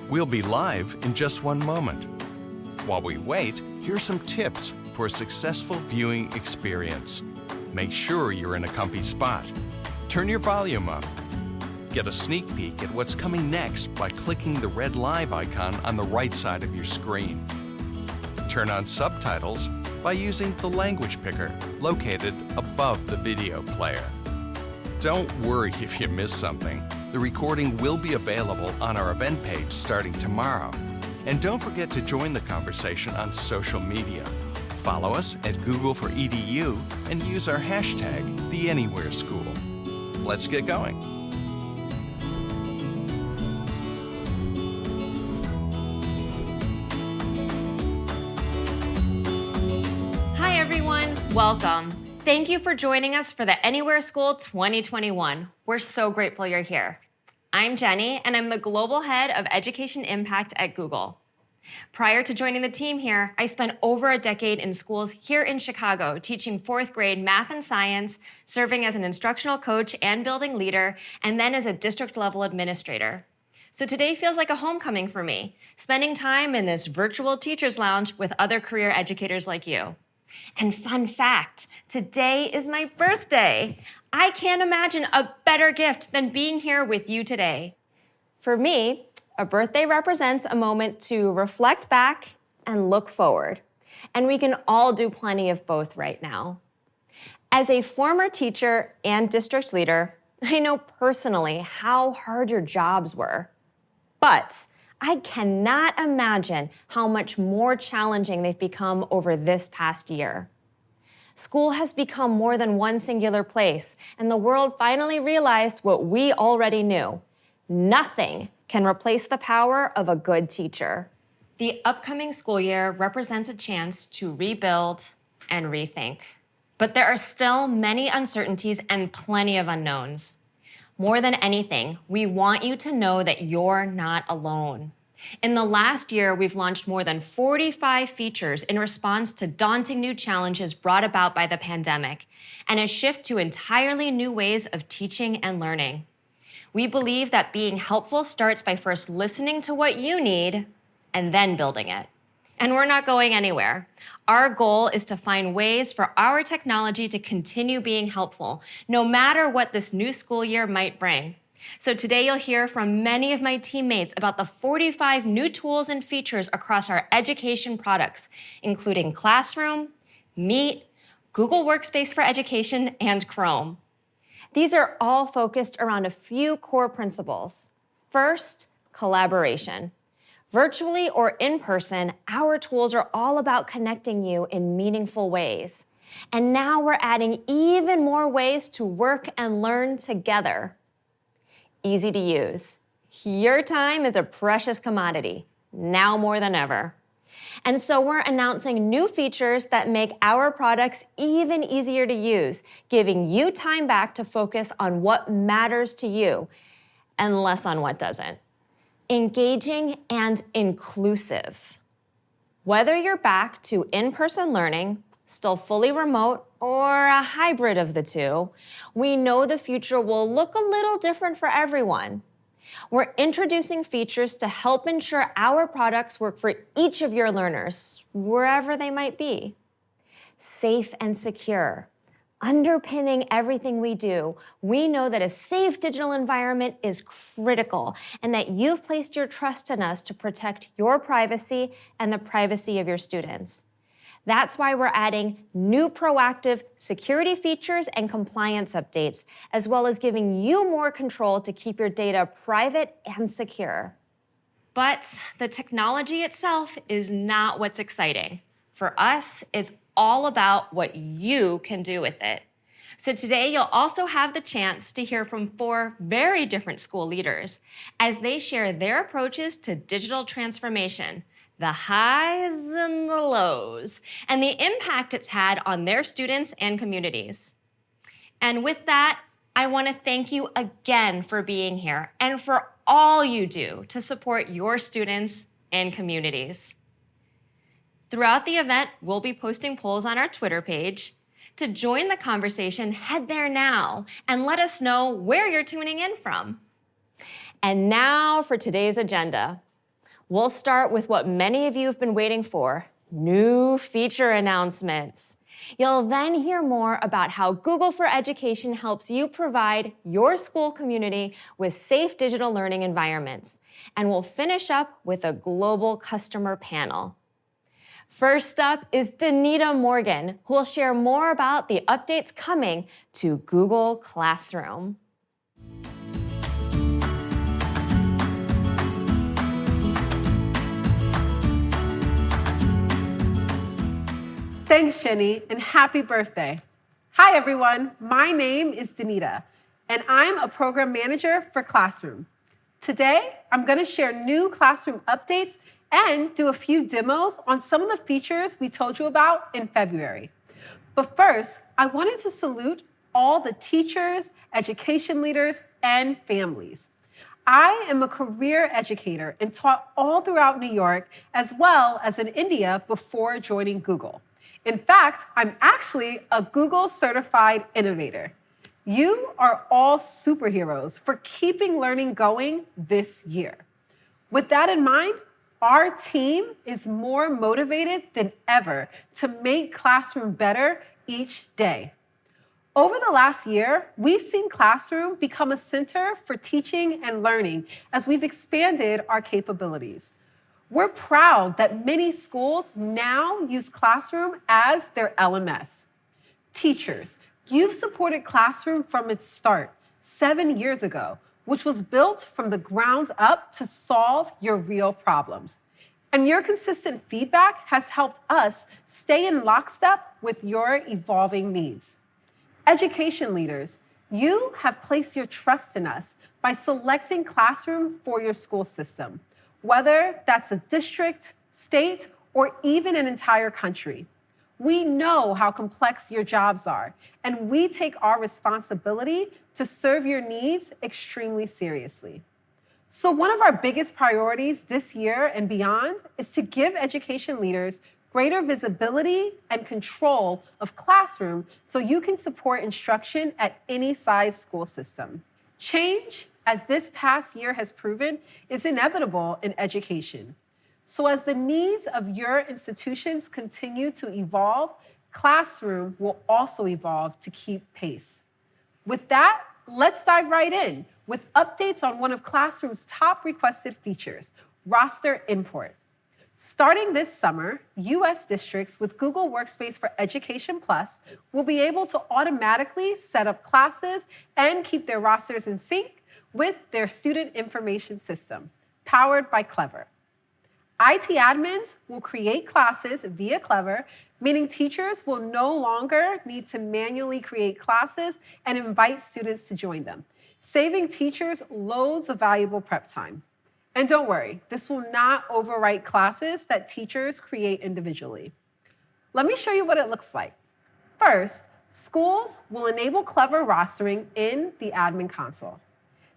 We'll be live in just one moment. While we wait, here's some tips for a successful viewing experience. Make sure you're in a comfy spot. Turn your volume up. Get a sneak peek at what's coming next by clicking the red live icon on the right side of your screen. Turn on subtitles by using the language picker located above the video player. Don't worry if you miss something. The recording will be available on our event page starting tomorrow. And don't forget to join the conversation on social media. Follow us at Google for EDU and use our hashtag, #TheAnywhereSchool. Let's get going. Hi everyone, welcome. Thank you for joining us for the Anywhere School 2021. We're so grateful you're here. I'm Jenny, and I'm the Global Head of Education Impact at Google. Prior to joining the team here, I spent over a decade in schools here in Chicago teaching 4th grade math and science, serving as an instructional coach and building leader, and then as a district-level administrator. So today feels like a homecoming for me, spending time in this virtual teacher's lounge with other career educators like you. And fun fact, today is my birthday. I can't imagine a better gift than being here with you today. For me, a birthday represents a moment to reflect back and look forward. And we can all do plenty of both right now. As a former teacher and district leader, I know personally how hard your jobs were. But I cannot imagine how much more challenging they've become over this past year. School has become more than one singular place, and the world finally realized what we already knew. Nothing can replace the power of a good teacher. The upcoming school year represents a chance to rebuild and rethink. But there are still many uncertainties and plenty of unknowns. More than anything, we want you to know that you're not alone. In the last year, we've launched more than 45 features in response to daunting new challenges brought about by the pandemic, and a shift to entirely new ways of teaching and learning. We believe that being helpful starts by first listening to what you need and then building it. And we're not going anywhere. Our goal is to find ways for our technology to continue being helpful, no matter what this new school year might bring. So today you'll hear from many of my teammates about the 45 new tools and features across our education products, including Classroom, Meet, Google Workspace for Education, and Chrome. These are all focused around a few core principles. First, collaboration. Virtually or in person, our tools are all about connecting you in meaningful ways. And now we're adding even more ways to work and learn together. Easy to use. Your time is a precious commodity, now more than ever. And so we're announcing new features that make our products even easier to use, giving you time back to focus on what matters to you and less on what doesn't. Engaging and inclusive. Whether you're back to in-person learning, still fully remote, or a hybrid of the two, we know the future will look a little different for everyone. We're introducing features to help ensure our products work for each of your learners, wherever they might be. Safe and secure. Underpinning everything we do, we know that a safe digital environment is critical and that you've placed your trust in us to protect your privacy and the privacy of your students. That's why we're adding new proactive security features and compliance updates, as well as giving you more control to keep your data private and secure. But the technology itself is not what's exciting. For us, it's all about what you can do with it. So today, you'll also have the chance to hear from 4 very different school leaders as they share their approaches to digital transformation, the highs and the lows, and the impact it's had on their students and communities. And with that, I want to thank you again for being here and for all you do to support your students and communities. Throughout the event, we'll be posting polls on our Twitter page. To join the conversation, head there now and let us know where you're tuning in from. And now for today's agenda. We'll start with what many of you have been waiting for, new feature announcements. You'll then hear more about how Google for Education helps you provide your school community with safe digital learning environments. And we'll finish up with a global customer panel. First up is Danita Morgan, who will share more about the updates coming to Google Classroom. Thanks, Jenny, and happy birthday. Hi, everyone. My name is Danita, and I'm a program manager for Classroom. Today, I'm going to share new Classroom updates and do a few demos on some of the features we told you about in February. But first, I wanted to salute all the teachers, education leaders, and families. I am a career educator and taught all throughout New York as well as in India before joining Google. In fact, I'm actually a Google certified innovator. You are all superheroes for keeping learning going this year. With that in mind, our team is more motivated than ever to make Classroom better each day. Over the last year, we've seen Classroom become a center for teaching and learning as we've expanded our capabilities. We're proud that many schools now use Classroom as their LMS. Teachers, you've supported Classroom from its start 7 years ago, which was built from the ground up to solve your real problems. And your consistent feedback has helped us stay in lockstep with your evolving needs. Education leaders, you have placed your trust in us by selecting Classroom for your school system, whether that's a district, state, or even an entire country. We know how complex your jobs are, and we take our responsibility to serve your needs extremely seriously. So one of our biggest priorities this year and beyond is to give education leaders greater visibility and control of Classroom so you can support instruction at any size school system. Change, as this past year has proven, is inevitable in education. So as the needs of your institutions continue to evolve, Classroom will also evolve to keep pace. With that, let's dive right in with updates on one of Classroom's top requested features, roster import. Starting this summer, U.S. districts with Google Workspace for Education Plus will be able to automatically set up classes and keep their rosters in sync with their student information system, powered by Clever. IT admins will create classes via Clever, meaning teachers will no longer need to manually create classes and invite students to join them, saving teachers loads of valuable prep time. And don't worry, this will not overwrite classes that teachers create individually. Let me show you what it looks like. First, schools will enable Clever rostering in the admin console.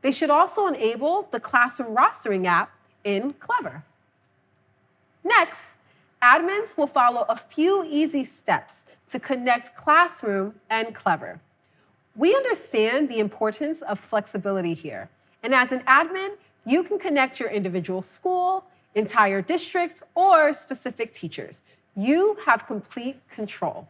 They should also enable the Classroom rostering app in Clever. Next, admins will follow a few easy steps to connect Classroom and Clever. We understand the importance of flexibility here, and as an admin, you can connect your individual school, entire district, or specific teachers. You have complete control.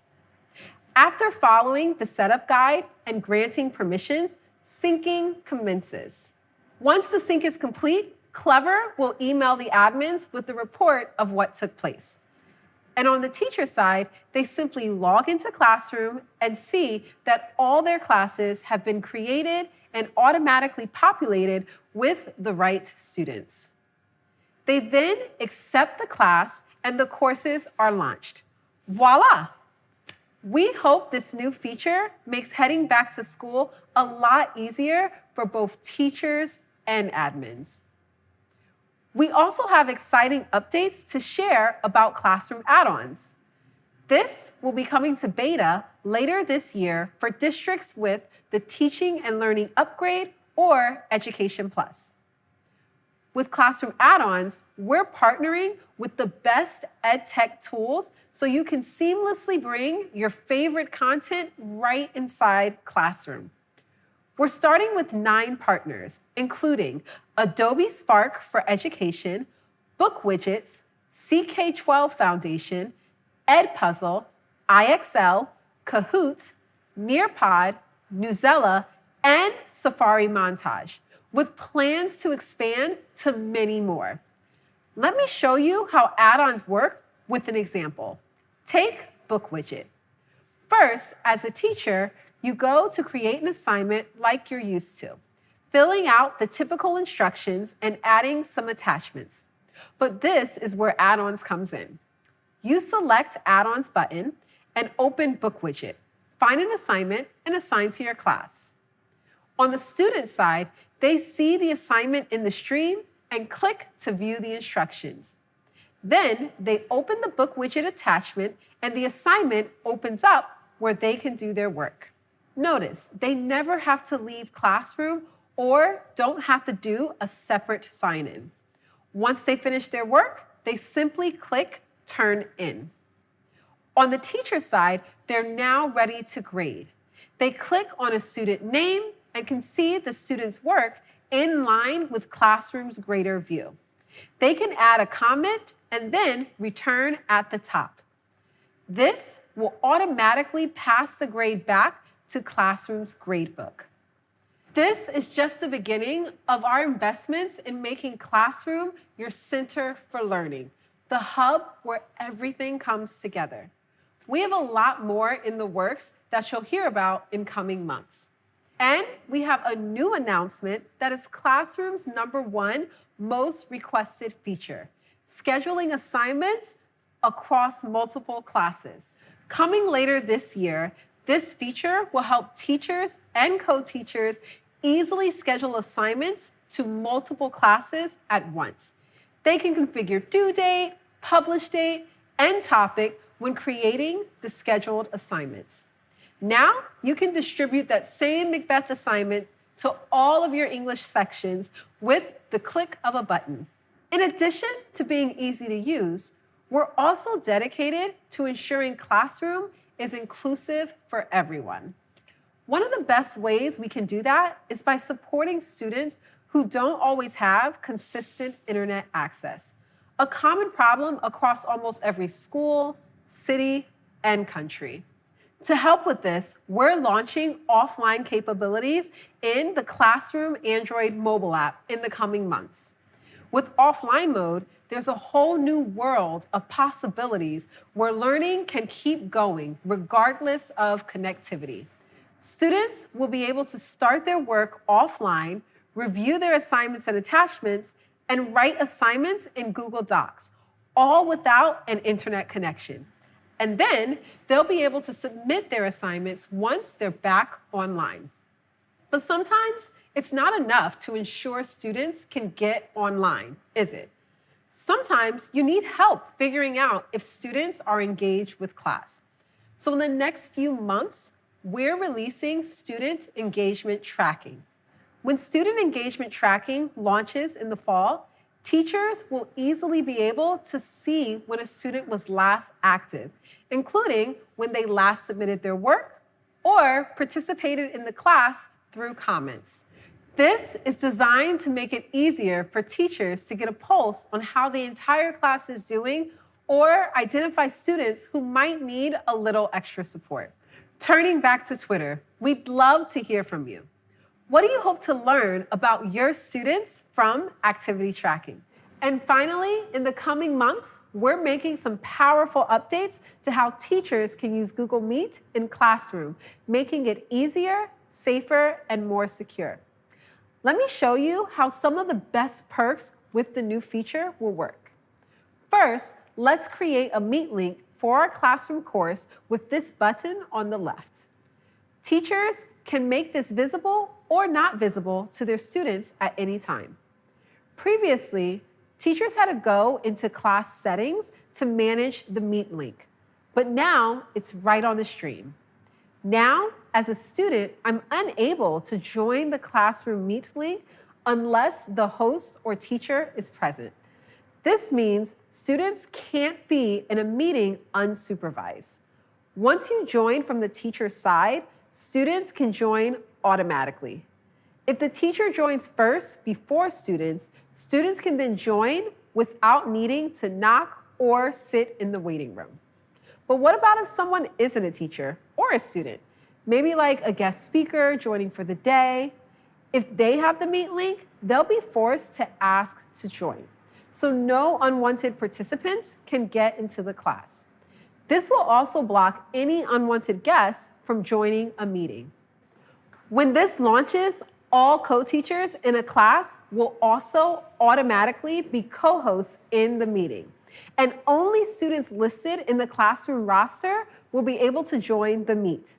After following the setup guide and granting permissions, syncing commences. Once the sync is complete, Clever will email the admins with the report of what took place. And on the teacher side, they simply log into Classroom and see that all their classes have been created and automatically populated with the right students. They then accept the class and the courses are launched. Voila! We hope this new feature makes heading back to school a lot easier for both teachers and admins. We also have exciting updates to share about Classroom add-ons. This will be coming to beta later this year for districts with the Teaching and Learning Upgrade or Education Plus. With Classroom add-ons, we're partnering with the best ed tech tools so you can seamlessly bring your favorite content right inside Classroom. We're starting with 9 partners, including Adobe Spark for Education, Book Widgets, CK12 Foundation, Edpuzzle, IXL, Kahoot, Nearpod, Newsela, and Safari Montage, with plans to expand to many more. Let me show you how add-ons work with an example. Take Book Widget. First, as a teacher, you go to create an assignment like you're used to, filling out the typical instructions and adding some attachments. But this is where add-ons comes in. You select Add-ons button and open Book Widget. Find an assignment and assign to your class. On the student side, they see the assignment in the stream and click to view the instructions. Then they open the Book Widget attachment and the assignment opens up where they can do their work. Notice, they never have to leave Classroom or don't have to do a separate sign-in. Once they finish their work, they simply click Turn In. On the teacher side, they're now ready to grade. They click on a student name and can see the student's work in line with Classroom's grader view. They can add a comment and then return at the top. This will automatically pass the grade back to Classroom's gradebook. This is just the beginning of our investments in making Classroom your center for learning, the hub where everything comes together. We have a lot more in the works that you'll hear about in coming months. And we have a new announcement that is Classroom's #1 most requested feature, scheduling assignments across multiple classes. Coming later this year, this feature will help teachers and co-teachers easily schedule assignments to multiple classes at once. They can configure due date, publish date, and topic when creating the scheduled assignments. Now, you can distribute that same Macbeth assignment to all of your English sections with the click of a button. In addition to being easy to use, we're also dedicated to ensuring Classroom is inclusive for everyone. One of the best ways we can do that is by supporting students who don't always have consistent internet access, a common problem across almost every school, city, and country. To help with this, we're launching offline capabilities in the Classroom Android mobile app in the coming months. With offline mode, there's a whole new world of possibilities where learning can keep going regardless of connectivity. Students will be able to start their work offline, review their assignments and attachments, and write assignments in Google Docs, all without an internet connection. And then they'll be able to submit their assignments once they're back online. But sometimes it's not enough to ensure students can get online, is it? Sometimes you need help figuring out if students are engaged with class. So in the next few months, we're releasing student engagement tracking. When student engagement tracking launches in the fall, teachers will easily be able to see when a student was last active, including when they last submitted their work or participated in the class through comments. This is designed to make it easier for teachers to get a pulse on how the entire class is doing or identify students who might need a little extra support. Turning back to Twitter, we'd love to hear from you. What do you hope to learn about your students from activity tracking? And finally, in the coming months, we're making some powerful updates to how teachers can use Google Meet in Classroom, making it easier, safer, and more secure. Let me show you how some of the best perks with the new feature will work. First, let's create a Meet link for our Classroom course with this button on the left. Teachers can make this visible or not visible to their students at any time. Previously, teachers had to go into class settings to manage the Meet link, but now it's right on the stream. Now, as a student, I'm unable to join the Classroom Meet link unless the host or teacher is present. This means students can't be in a meeting unsupervised. Once you join from the teacher's side, students can join automatically. If the teacher joins first before students, students can then join without needing to knock or sit in the waiting room. But what about if someone isn't a teacher or a student? Maybe like a guest speaker joining for the day. If they have the Meet link, they'll be forced to ask to join. So no unwanted participants can get into the class. This will also block any unwanted guests from joining a meeting. When this launches, all co-teachers in a class will also automatically be co-hosts in the meeting. And only students listed in the classroom roster will be able to join the Meet.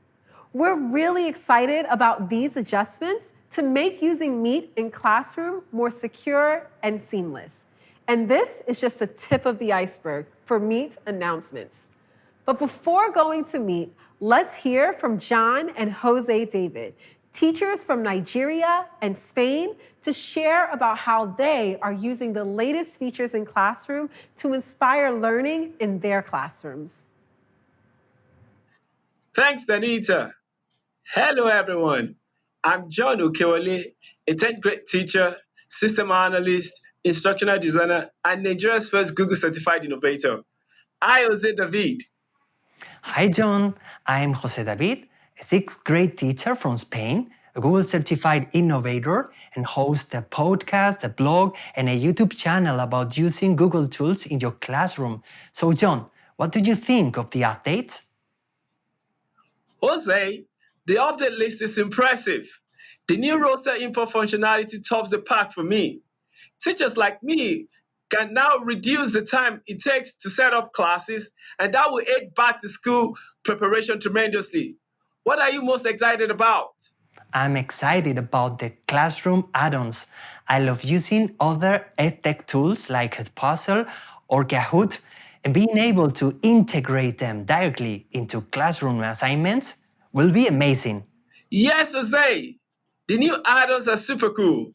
We're really excited about these adjustments to make using Meet in classroom more secure and seamless. And this is just the tip of the iceberg for Meet announcements. But before going to Meet, let's hear from John and Jose David, teachers from Nigeria and Spain, to share about how they are using the latest features in Classroom to inspire learning in their classrooms. Thanks, Danita. Hello, everyone. I'm John Okewale, a 10th grade teacher, system analyst, instructional designer, and Nigeria's first Google certified innovator. Hi, Jose David. Hi, John. I'm Jose David, a 6th grade teacher from Spain, a Google certified innovator, and host a podcast, a blog, and a YouTube channel about using Google tools in your classroom. So, John, what do you think of the update? Jose, the update list is impressive. The new roster import functionality tops the pack for me. Teachers like me can now reduce the time it takes to set up classes, and that will aid back to school preparation tremendously. What are you most excited about? I'm excited about the classroom add-ons. I love using other EdTech tools like Puzzle or Kahoot, and being able to integrate them directly into classroom assignments will be amazing. Yes, Jose. The new add-ons are super cool.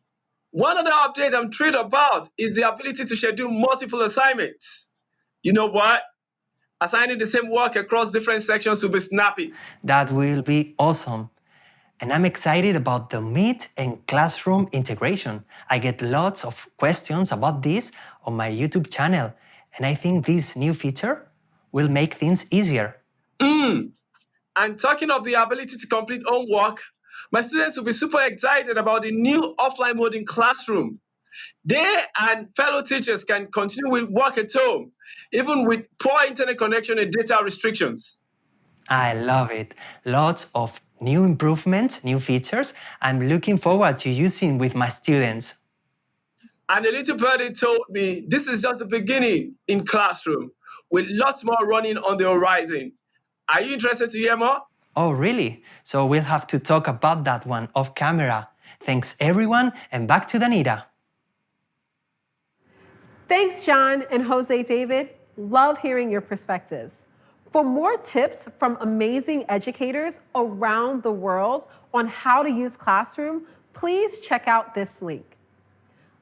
One of the updates I'm thrilled about is the ability to schedule multiple assignments. You know what? Assigning the same work across different sections will be snappy. That will be awesome. And I'm excited about the Meet and Classroom integration. I get lots of questions about this on my YouTube channel, and I think this new feature will make things easier. And talking of the ability to complete homework, my students will be super excited about the new offline mode in Classroom. They and fellow teachers can continue with work at home, even with poor internet connection and data restrictions. I love it. Lots of new improvements, new features I'm looking forward to using with my students. And a little birdie told me this is just the beginning in Classroom, with lots more running on the horizon. Are you interested to hear more? Oh, really? So we'll have to talk about that one off camera. Thanks, everyone, and back to Danita. Thanks, John and Jose David. Love hearing your perspectives. For more tips from amazing educators around the world on how to use Classroom, please check out this link.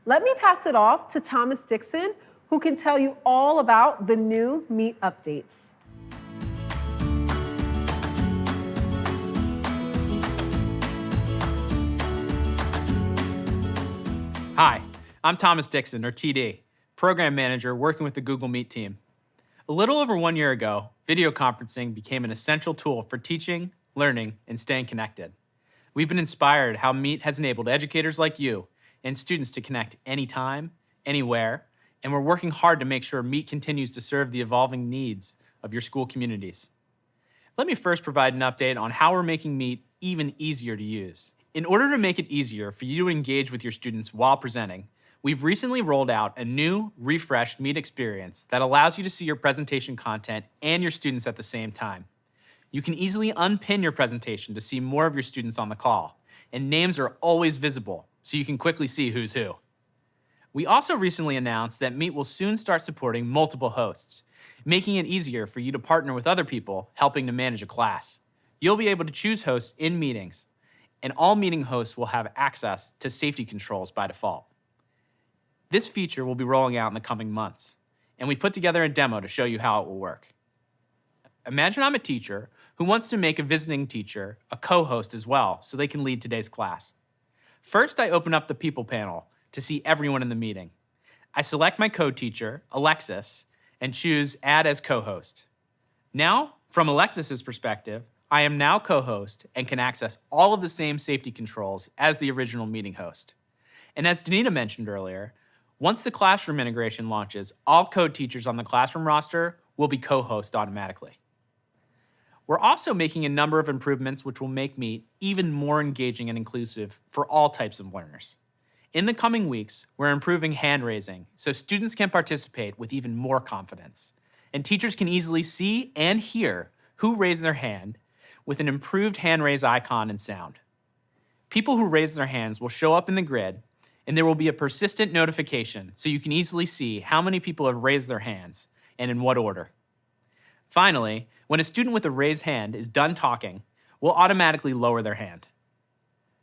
Let me pass it off to Thomas Dixon, who can tell you all about the new Meet updates. Hi, I'm Thomas Dixon, or TD, Program Manager working with the Google Meet team. A little over 1 year ago, video conferencing became an essential tool for teaching, learning, and staying connected. We've been inspired how Meet has enabled educators like you and students to connect anytime, anywhere, and we're working hard to make sure Meet continues to serve the evolving needs of your school communities. Let me first provide an update on how we're making Meet even easier to use. In order to make it easier for you to engage with your students while presenting, we've recently rolled out a new, refreshed Meet experience that allows you to see your presentation content and your students at the same time. You can easily unpin your presentation to see more of your students on the call, and names are always visible, so you can quickly see who's who. We also recently announced that Meet will soon start supporting multiple hosts, making it easier for you to partner with other people helping to manage a class. You'll be able to choose hosts in meetings, and all meeting hosts will have access to safety controls by default. This feature will be rolling out in the coming months, and we've put together a demo to show you how it will work. Imagine I'm a teacher who wants to make a visiting teacher a co-host as well so they can lead today's class. First, I open up the People panel to see everyone in the meeting. I select my co-teacher, Alexis, and choose Add as Co-host. Now, from Alexis's perspective, I am now co-host and can access all of the same safety controls as the original meeting host. And as Danita mentioned earlier, once the classroom integration launches, all co-teachers on the classroom roster will be co-hosts automatically. We're also making a number of improvements which will make Meet even more engaging and inclusive for all types of learners. In the coming weeks, we're improving hand raising so students can participate with even more confidence, and teachers can easily see and hear who raised their hand with an improved hand raise icon and sound. People who raise their hands will show up in the grid, and there will be a persistent notification so you can easily see how many people have raised their hands and in what order. Finally, when a student with a raised hand is done talking, we'll automatically lower their hand.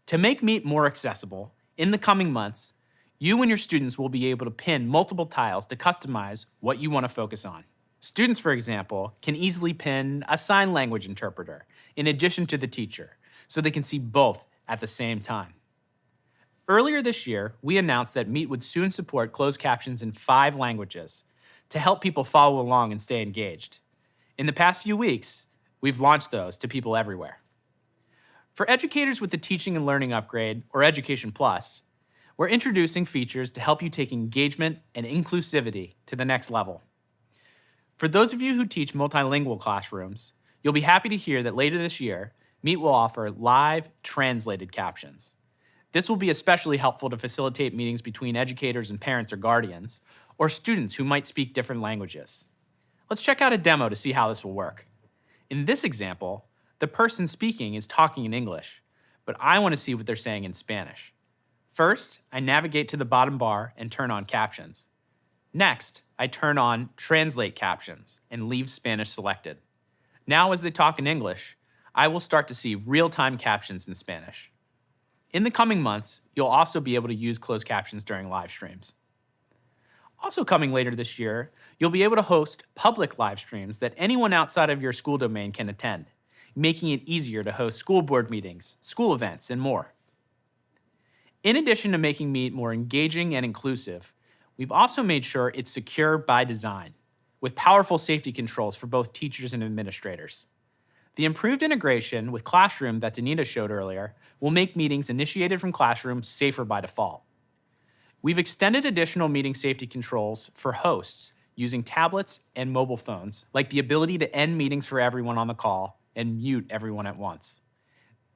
To make Meet more accessible, in the coming months, you and your students will be able to pin multiple tiles to customize what you want to focus on. Students, for example, can easily pin a sign language interpreter in addition to the teacher, so they can see both at the same time. Earlier this year, we announced that Meet would soon support closed captions in 5 languages to help people follow along and stay engaged. In the past few weeks, we've launched those to people everywhere. For educators with the Teaching and Learning Upgrade, or Education Plus, we're introducing features to help you take engagement and inclusivity to the next level. For those of you who teach multilingual classrooms, you'll be happy to hear that later this year, Meet will offer live translated captions. This will be especially helpful to facilitate meetings between educators and parents or guardians, or students who might speak different languages. Let's check out a demo to see how this will work. In this example, the person speaking is talking in English, but I want to see what they're saying in Spanish. First, I navigate to the bottom bar and turn on captions. Next, I turn on Translate Captions and leave Spanish selected. Now, as they talk in English, I will start to see real-time captions in Spanish. In the coming months, you'll also be able to use closed captions during live streams. Also coming later this year, you'll be able to host public live streams that anyone outside of your school domain can attend, making it easier to host school board meetings, school events, and more. In addition to making Meet more engaging and inclusive, we've also made sure it's secure by design, with powerful safety controls for both teachers and administrators. The improved integration with Classroom that Danita showed earlier will make meetings initiated from Classroom safer by default. We've extended additional meeting safety controls for hosts using tablets and mobile phones, like the ability to end meetings for everyone on the call and mute everyone at once.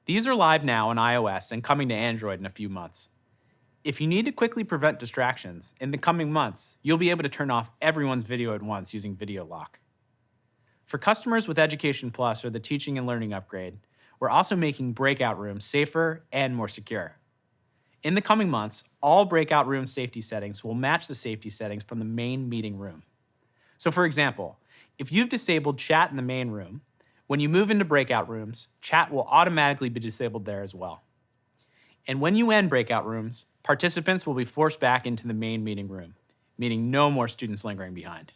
These are live now on iOS and coming to Android in a few months. If you need to quickly prevent distractions, in the coming months, you'll be able to turn off everyone's video at once using Video Lock. For customers with Education Plus or the Teaching and Learning Upgrade, we're also making breakout rooms safer and more secure. In the coming months, all breakout room safety settings will match the safety settings from the main meeting room. So for example, if you've disabled chat in the main room, when you move into breakout rooms, chat will automatically be disabled there as well. And when you end breakout rooms, participants will be forced back into the main meeting room, meaning no more students lingering behind.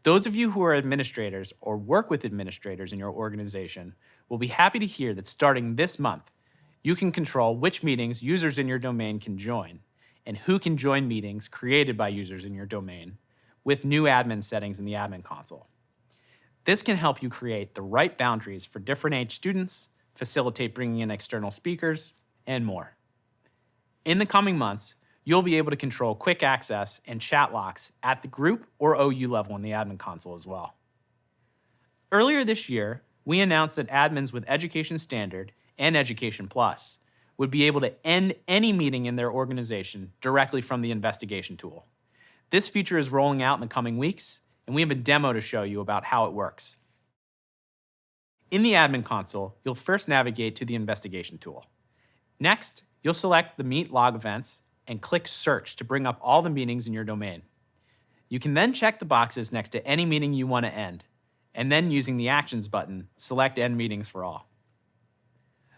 Those of you who are administrators or work with administrators in your organization will be happy to hear that starting this month, you can control which meetings users in your domain can join and who can join meetings created by users in your domain with new admin settings in the admin console. This can help you create the right boundaries for different age students, facilitate bringing in external speakers, and more. In the coming months, you'll be able to control quick access and chat locks at the group or OU level in the admin console as well. Earlier this year, we announced that admins with Education Standard and Education Plus would be able to end any meeting in their organization directly from the investigation tool. This feature is rolling out in the coming weeks, and we have a demo to show you about how it works. In the admin console, you'll first navigate to the investigation tool. Next, you'll select the Meet log events and click Search to bring up all the meetings in your domain. You can then check the boxes next to any meeting you want to end, and then using the Actions button, select End Meetings for All.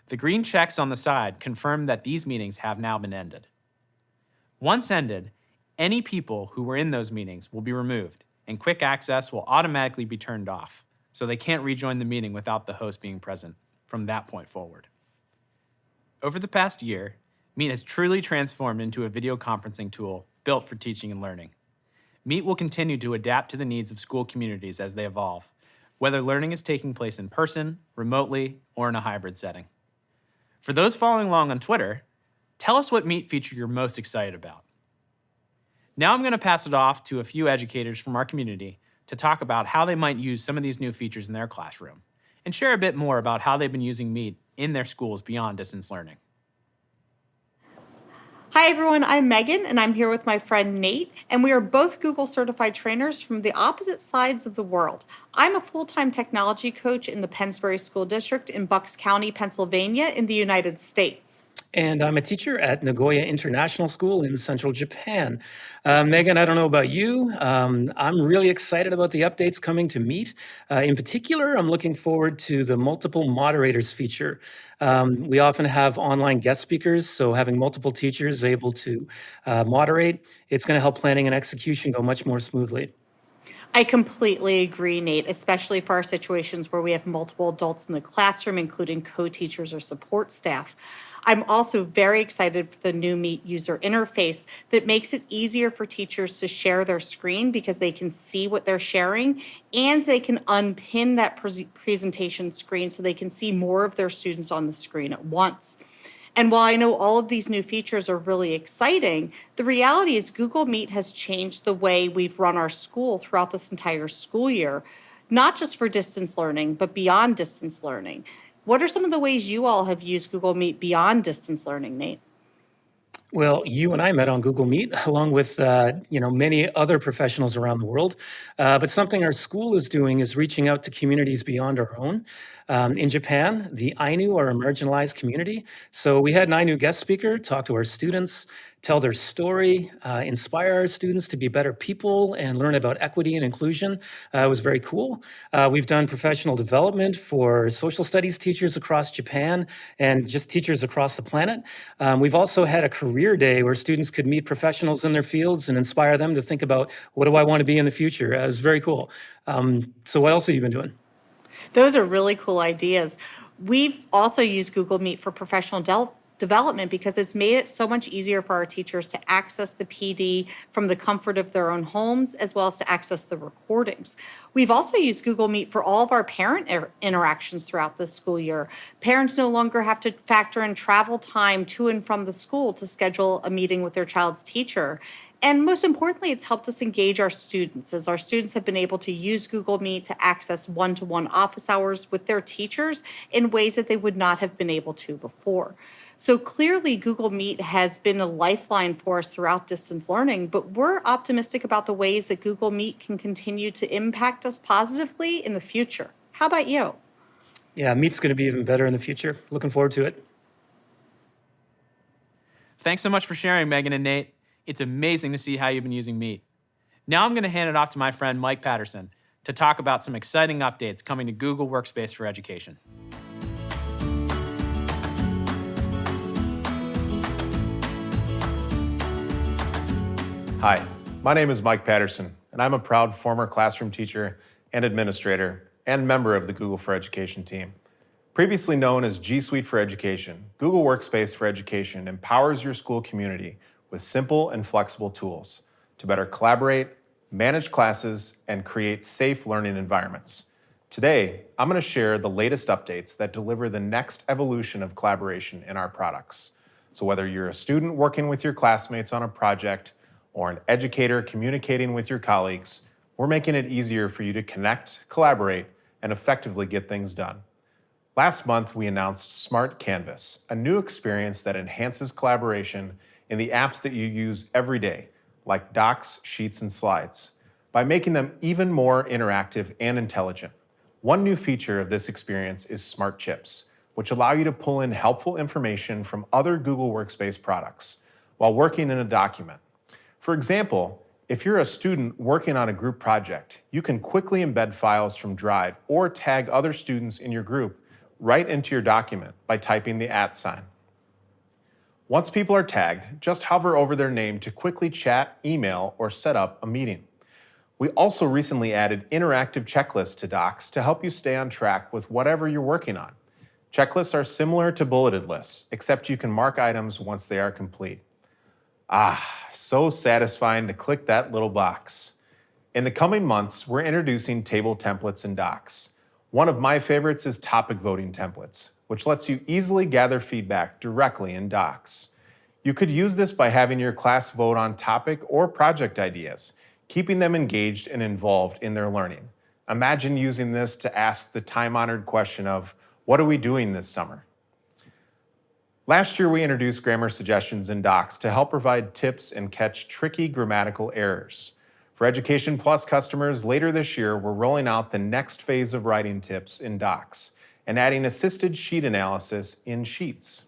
The green checks on the side confirm that these meetings have now been ended. Once ended, any people who were in those meetings will be removed, and quick access will automatically be turned off, so they can't rejoin the meeting without the host being present from that point forward. Over the past year, Meet has truly transformed into a video conferencing tool built for teaching and learning. Meet will continue to adapt to the needs of school communities as they evolve, whether learning is taking place in person, remotely, or in a hybrid setting. For those following along on Twitter, tell us what Meet feature you're most excited about. Now I'm going to pass it off to a few educators from our community to talk about how they might use some of these new features in their classroom and share a bit more about how they've been using Meet in their schools beyond distance learning. Hi everyone, I'm Megan and I'm here with my friend Nate, and we are both Google certified trainers from the opposite sides of the world. I'm a full-time technology coach in the Pennsbury School District in Bucks County, Pennsylvania in the United States. And I'm a teacher at Nagoya International School in central Japan. Megan, I don't know about you. I'm really excited about the updates coming to Meet. In particular, I'm looking forward to the multiple moderators feature. We often have online guest speakers, so having multiple teachers able to moderate, it's going to help planning and execution go much more smoothly. I completely agree, Nate, especially for our situations where we have multiple adults in the classroom, including co-teachers or support staff. I'm also very excited for the new Meet user interface that makes it easier for teachers to share their screen because they can see what they're sharing, and they can unpin that presentation screen so they can see more of their students on the screen at once. And while I know all of these new features are really exciting, the reality is Google Meet has changed the way we've run our school throughout this entire school year, not just for distance learning, but beyond distance learning. What are some of the ways you all have used Google Meet beyond distance learning, Nate? Well, you and I met on Google Meet, along with many other professionals around the world. But something our school is doing is reaching out to communities beyond our own. In Japan, the Ainu are a marginalized community. So we had an Ainu guest speaker talk to our students, tell their story, inspire our students to be better people and learn about equity and inclusion. It was very cool. We've done professional development for social studies teachers across Japan and just teachers across the planet. We've also had a career day where students could meet professionals in their fields and inspire them to think about, what do I want to be in the future? It was very cool. So what else have you been doing? Those are really cool ideas. We've also used Google Meet for professional development because it's made it so much easier for our teachers to access the PD from the comfort of their own homes, as well as to access the recordings. We've also used Google Meet for all of our parent interactions throughout the school year. Parents no longer have to factor in travel time to and from the school to schedule a meeting with their child's teacher. And most importantly, it's helped us engage our students, as our students have been able to use Google Meet to access one-to-one office hours with their teachers in ways that they would not have been able to before. So clearly, Google Meet has been a lifeline for us throughout distance learning, but we're optimistic about the ways that Google Meet can continue to impact us positively in the future. How about you? Yeah, Meet's going to be even better in the future. Looking forward to it. Thanks so much for sharing, Megan and Nate. It's amazing to see how you've been using Meet. Now I'm going to hand it off to my friend Mike Patterson to talk about some exciting updates coming to Google Workspace for Education. Hi, my name is Mike Patterson, and I'm a proud former classroom teacher and administrator and member of the Google for Education team. Previously known as G Suite for Education, Google Workspace for Education empowers your school community with simple and flexible tools to better collaborate, manage classes, and create safe learning environments. Today, I'm going to share the latest updates that deliver the next evolution of collaboration in our products. So whether you're a student working with your classmates on a project or an educator communicating with your colleagues, we're making it easier for you to connect, collaborate, and effectively get things done. Last month, we announced Smart Canvas, a new experience that enhances collaboration in the apps that you use every day, like Docs, Sheets, and Slides, by making them even more interactive and intelligent. One new feature of this experience is Smart Chips, which allow you to pull in helpful information from other Google Workspace products while working in a document. For example, if you're a student working on a group project, you can quickly embed files from Drive or tag other students in your group right into your document by typing the @ sign. Once people are tagged, just hover over their name to quickly chat, email, or set up a meeting. We also recently added interactive checklists to Docs to help you stay on track with whatever you're working on. Checklists are similar to bulleted lists, except you can mark items once they are complete. So satisfying to click that little box. In the coming months, we're introducing table templates in Docs. One of my favorites is topic voting templates, which lets you easily gather feedback directly in Docs. You could use this by having your class vote on topic or project ideas, keeping them engaged and involved in their learning. Imagine using this to ask the time-honored question of, what are we doing this summer? Last year, we introduced grammar suggestions in Docs to help provide tips and catch tricky grammatical errors. For Education Plus customers, later this year, we're rolling out the next phase of writing tips in Docs and adding assisted sheet analysis in Sheets.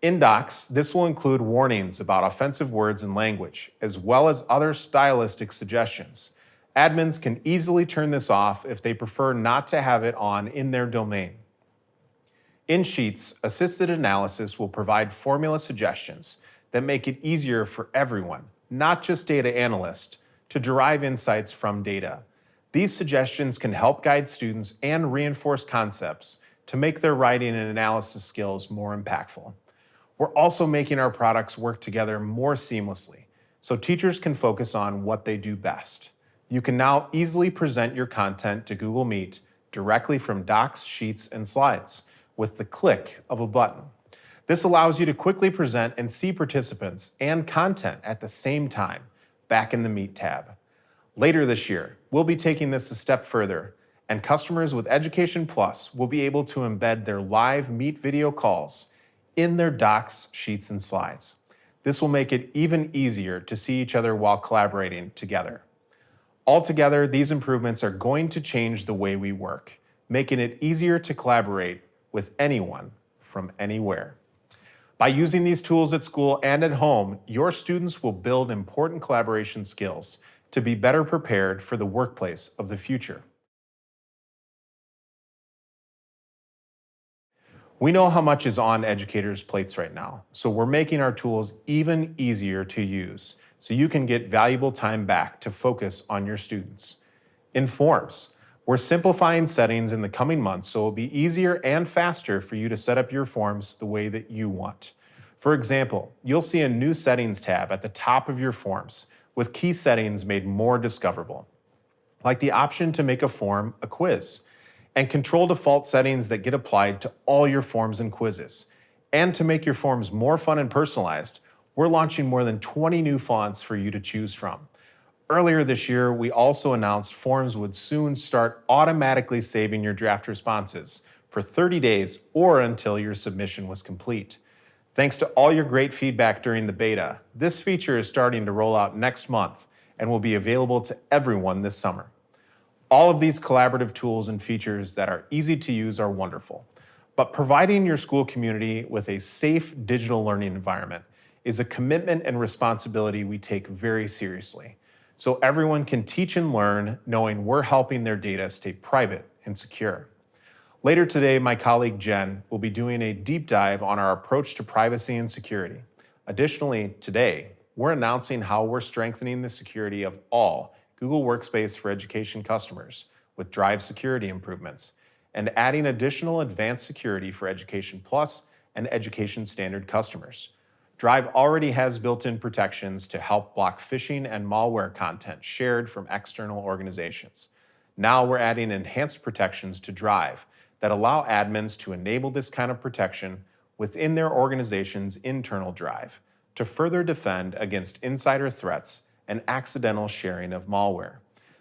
In Docs, this will include warnings about offensive words and language, as well as other stylistic suggestions. Admins can easily turn this off if they prefer not to have it on in their domain. In Sheets, assisted analysis will provide formula suggestions that make it easier for everyone, not just data analysts, to derive insights from data. These suggestions can help guide students and reinforce concepts to make their writing and analysis skills more impactful. We're also making our products work together more seamlessly, so teachers can focus on what they do best. You can now easily present your content to Google Meet directly from Docs, Sheets, and Slides with the click of a button. This allows you to quickly present and see participants and content at the same time back in the Meet tab. Later this year, we'll be taking this a step further, and customers with Education Plus will be able to embed their live Meet video calls in their Docs, Sheets, and Slides. This will make it even easier to see each other while collaborating together. Altogether, these improvements are going to change the way we work, making it easier to collaborate with anyone from anywhere. By using these tools at school and at home, your students will build important collaboration skills to be better prepared for the workplace of the future. We know how much is on educators' plates right now, so we're making our tools even easier to use so you can get valuable time back to focus on your students. In Forms, we're simplifying settings in the coming months so it'll be easier and faster for you to set up your forms the way that you want. For example, you'll see a new settings tab at the top of your forms with key settings made more discoverable, like the option to make a form a quiz, and control default settings that get applied to all your forms and quizzes. And to make your forms more fun and personalized, we're launching more than 20 new fonts for you to choose from. Earlier this year, we also announced Forms would soon start automatically saving your draft responses for 30 days or until your submission was complete. Thanks to all your great feedback during the beta, this feature is starting to roll out next month and will be available to everyone this summer. All of these collaborative tools and features that are easy to use are wonderful, but providing your school community with a safe digital learning environment is a commitment and responsibility we take very seriously, so everyone can teach and learn knowing we're helping their data stay private and secure. Later today, my colleague Jen will be doing a deep dive on our approach to privacy and security. Additionally, today, we're announcing how we're strengthening the security of all Google Workspace for Education customers with Drive security improvements and adding additional advanced security for Education Plus and Education Standard customers. Drive already has built-in protections to help block phishing and malware content shared from external organizations. Now we're adding enhanced protections to Drive that allow admins to enable this kind of protection within their organization's internal Drive to further defend against insider threats and accidental sharing of malware.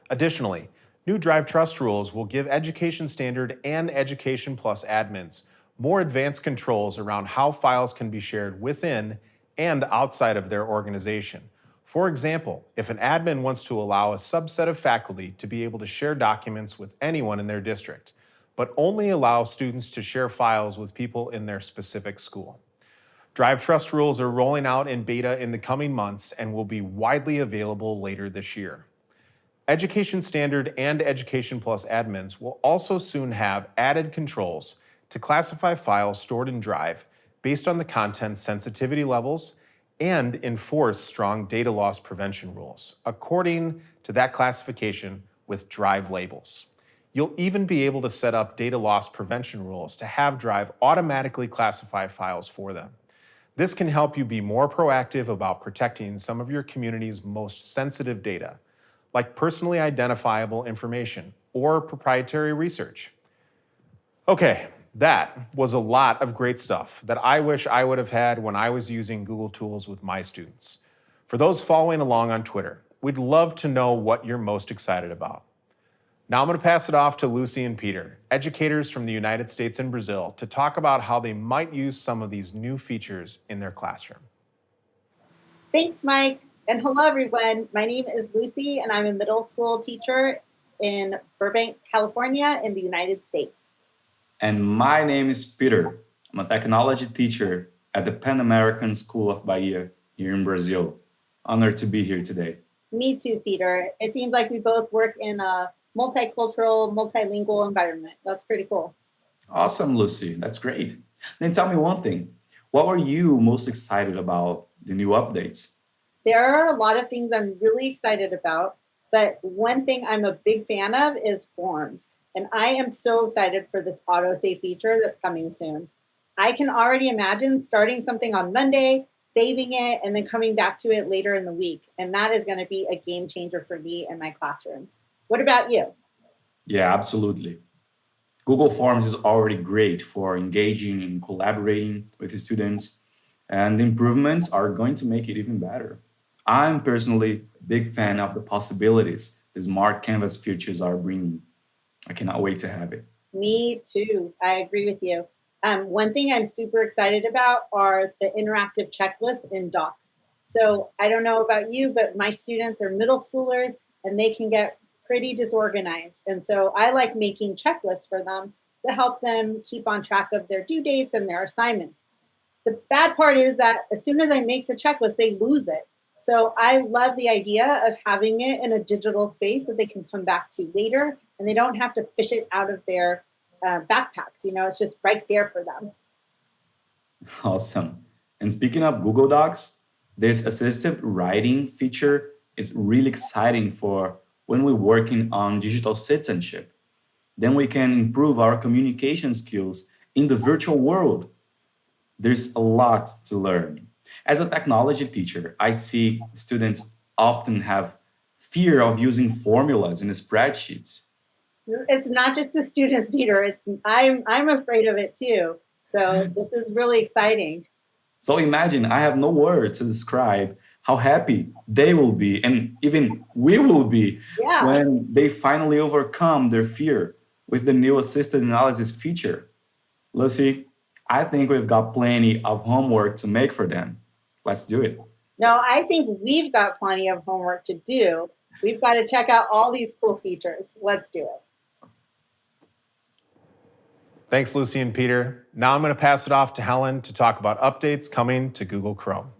Additionally, new Drive Trust rules will give Education Standard and Education Plus admins more advanced controls around how files can be shared within and outside of their organization. For example, if an admin wants to allow a subset of faculty to be able to share documents with anyone in their district, but only allow students to share files with people in their specific school. Drive Trust rules are rolling out in beta in the coming months and will be widely available later this year. Education Standard and Education Plus admins will also soon have added controls to classify files stored in Drive based on the content's sensitivity levels and enforce strong data loss prevention rules according to that classification with Drive labels. You'll even be able to set up data loss prevention rules to have Drive automatically classify files for them. This can help you be more proactive about protecting some of your community's most sensitive data, like personally identifiable information or proprietary research. Okay, that was a lot of great stuff that I wish I would have had when I was using Google tools with my students. For those following along on Twitter, we'd love to know what you're most excited about. Now I'm going to pass it off to Lucy and Peter, educators from the United States and Brazil, to talk about how they might use some of these new features in their classroom. Thanks, Mike. And hello, everyone. My name is Lucy, and I'm a middle school teacher in Burbank, California, in the United States. And my name is Peter. I'm a technology teacher at the Pan American School of Bahia here in Brazil. Honored to be here today. Me too, Peter. It seems like we both work in a multicultural, multilingual environment. That's pretty cool. Awesome, Lucy. That's great. Then tell me one thing. What were you most excited about the new updates? There are a lot of things I'm really excited about, but one thing I'm a big fan of is forms. And I am so excited for this autosave feature that's coming soon. I can already imagine starting something on Monday, saving it, and then coming back to it later in the week. And that is going to be a game changer for me and my classroom. What about you? Yeah, absolutely. Google Forms is already great for engaging and collaborating with the students, and the improvements are going to make it even better. I'm personally a big fan of the possibilities the smart Canvas features are bringing. I cannot wait to have it. Me too. I agree with you. One thing I'm super excited about are the interactive checklists in Docs. So I don't know about you, but my students are middle schoolers and they can get pretty disorganized. And so I like making checklists for them to help them keep on track of their due dates and their assignments. The bad part is that as soon as I make the checklist, they lose it. So I love the idea of having it in a digital space that they can come back to later and they don't have to fish it out of their backpacks. You know, it's just right there for them. Awesome. And speaking of Google Docs, this assistive writing feature is really exciting for when we're working on digital citizenship. Then we can improve our communication skills in the virtual world. There's a lot to learn. As a technology teacher, I see students often have fear of using formulas in spreadsheets. It's not just the students, Peter. I'm afraid of it too. So this is really exciting. So imagine I have no words to describe how happy they will be, and even we will be, when they finally overcome their fear with the new assisted analysis feature. Lucy, I think we've got plenty of homework to make for them. Let's do it. No, I think we've got plenty of homework to do. We've got to check out all these cool features. Let's do it. Thanks, Lucy and Peter. Now I'm going to pass it off to Helen to talk about updates coming to Google Chrome.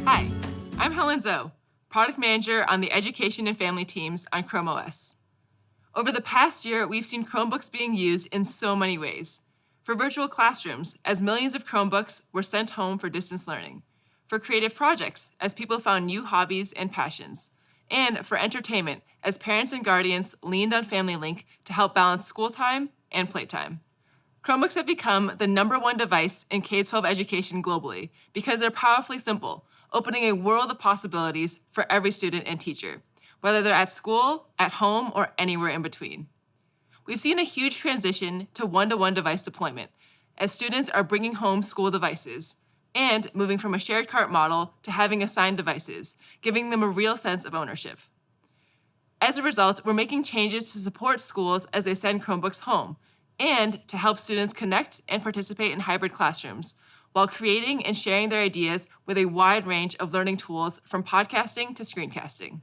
Hi, I'm Helen Zoe, Product Manager on the Education and Family teams on Chrome OS. Over the past year, we've seen Chromebooks being used in so many ways. For virtual classrooms, as millions of Chromebooks were sent home for distance learning. For creative projects, as people found new hobbies and passions. And for entertainment, as parents and guardians leaned on Family Link to help balance school time and playtime. Chromebooks have become the #1 device in K-12 education globally because they're powerfully simple, opening a world of possibilities for every student and teacher, whether they're at school, at home, or anywhere in between. We've seen a huge transition to one-to-one device deployment as students are bringing home school devices and moving from a shared cart model to having assigned devices, giving them a real sense of ownership. As a result, we're making changes to support schools as they send Chromebooks home and to help students connect and participate in hybrid classrooms while creating and sharing their ideas with a wide range of learning tools from podcasting to screencasting.